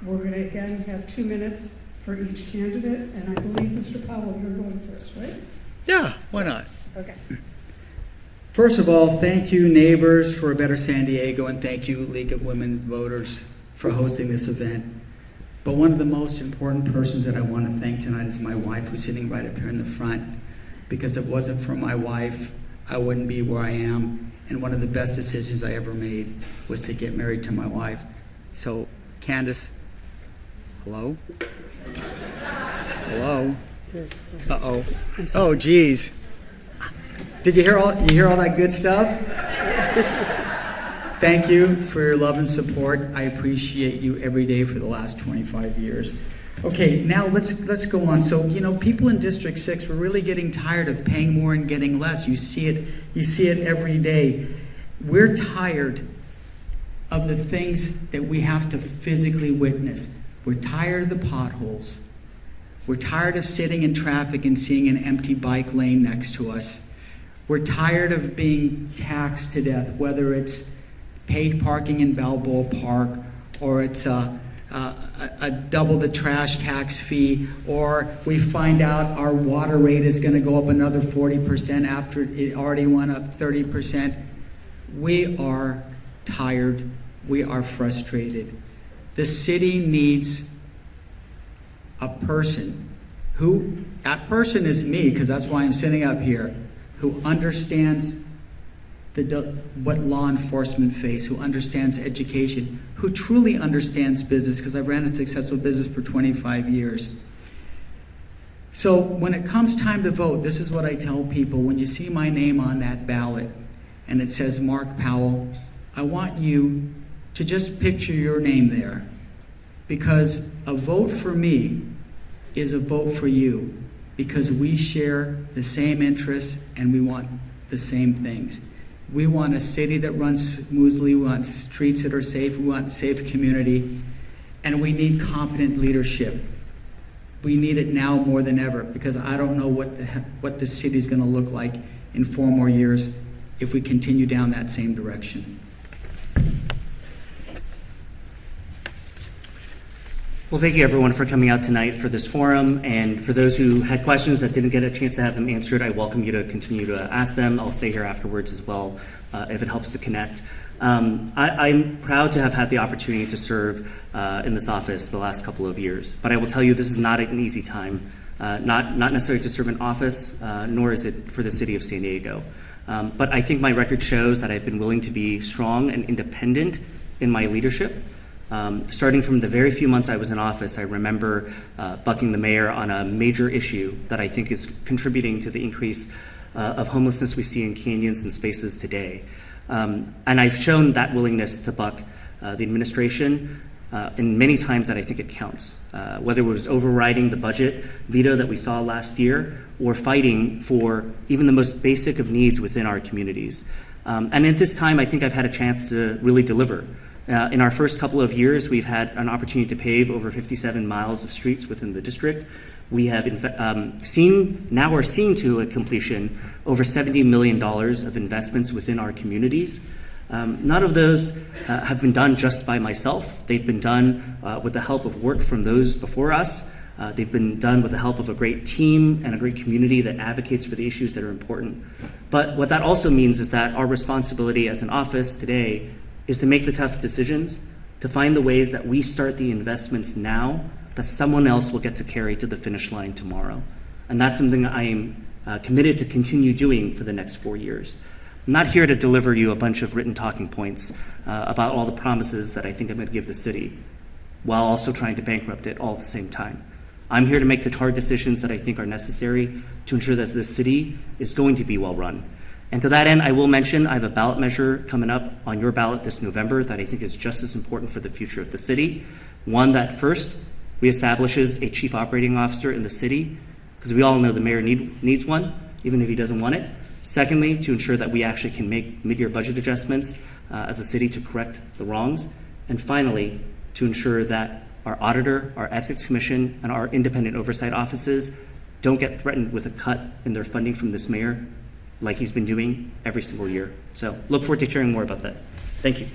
we're going to again have 2 minutes for each candidate, and I believe, Mr. Powell, you're going first, right? Yeah, why not? Okay. First of all, thank you, Neighbors for a Better San Diego, and thank you, League of Women Voters, for hosting this event. But one of the most important persons that I want to thank tonight is my wife, who's sitting right up here in the front, because if it wasn't for my wife, I wouldn't be where I am. And one of the best decisions I ever made was to get married to my wife. So, Candace, hello? Hello? Uh-oh. Oh, geez. Did you hear all that good stuff? Thank you for your love and support. I appreciate you every day for the last 25 years. Okay, now let's go on. So, people in District 6 were really getting tired of paying more and getting less. You see it every day. We're tired of the things that we have to physically witness. We're tired of the potholes. We're tired of sitting in traffic and seeing an empty bike lane next to us. We're tired of being taxed to death, whether it's paid parking in Balboa Park, or it's a double the trash tax fee, or we find out our water rate is going to go up another 40% after it already went up 30%. We are tired. We are frustrated. The city needs a person that person is me, because that's why I'm sitting up here, who understands what law enforcement face, who understands education, who truly understands business, because I've ran a successful business for 25 years. So when it comes time to vote, this is what I tell people. When you see my name on that ballot and it says Mark Powell, I want you to just picture your name there, because a vote for me is a vote for you, because we share the same interests and we want the same things. We want a city that runs smoothly, we want streets that are safe, we want a safe community, and we need competent leadership. We need it now more than ever, because I don't know what the city's going to look like in 4 more years if we continue down that same direction. Well, thank you everyone for coming out tonight for this forum, and for those who had questions that didn't get a chance to have them answered, I welcome you to continue to ask them. I'll stay here afterwards as well if it helps to connect. I'm proud to have had the opportunity to serve in this office the last couple of years, but I will tell you this is not an easy time, not necessarily to serve in office, nor is it for the city of San Diego. But I think my record shows that I've been willing to be strong and independent in my leadership. Starting from the very few months I was in office, I remember bucking the mayor on a major issue that I think is contributing to the increase of homelessness we see in canyons and spaces today. And I've shown that willingness to buck the administration and many times that I think it counts, whether it was overriding the budget veto that we saw last year or fighting for even the most basic of needs within our communities. And at this time, I think I've had a chance to really deliver. In our first couple of years, we've had an opportunity to pave over 57 miles of streets within the district. We have now are seeing to a completion over $70 million of investments within our communities. None of those have been done just by myself. They've been done with the help of work from those before us. They've been done with the help of a great team and a great community that advocates for the issues that are important. But what that also means is that our responsibility as an office today is to make the tough decisions, to find the ways that we start the investments now that someone else will get to carry to the finish line tomorrow. And that's something I am committed to continue doing for the next 4 years. I'm not here to deliver you a bunch of written talking points about all the promises that I think I'm going to give the city, while also trying to bankrupt it all at the same time. I'm here to make the hard decisions that I think are necessary to ensure that this city is going to be well run. And to that end, I will mention I have a ballot measure coming up on your ballot this November that I think is just as important for the future of the city. One that first reestablishes a chief operating officer in the city, because we all know the mayor needs one, even if he doesn't want it. Secondly, to ensure that we actually can make mid-year budget adjustments as a city to correct the wrongs. And finally, to ensure that our auditor, our ethics commission, and our independent oversight offices don't get threatened with a cut in their funding from this mayor like he's been doing every single year. So look forward to hearing more about that. Thank you.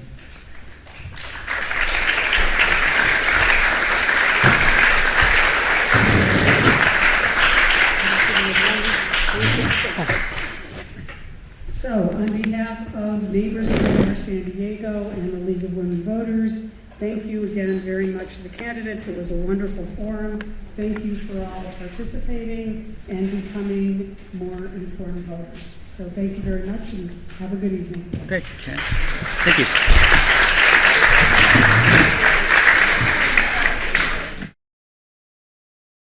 So, on behalf of Neighbors for Better San Diego and the League of Women Voters, thank you again very much to the candidates. It was a wonderful forum. Thank you for all participating and becoming more informed voters. So thank you very much and have a good evening. Okay. Thank you.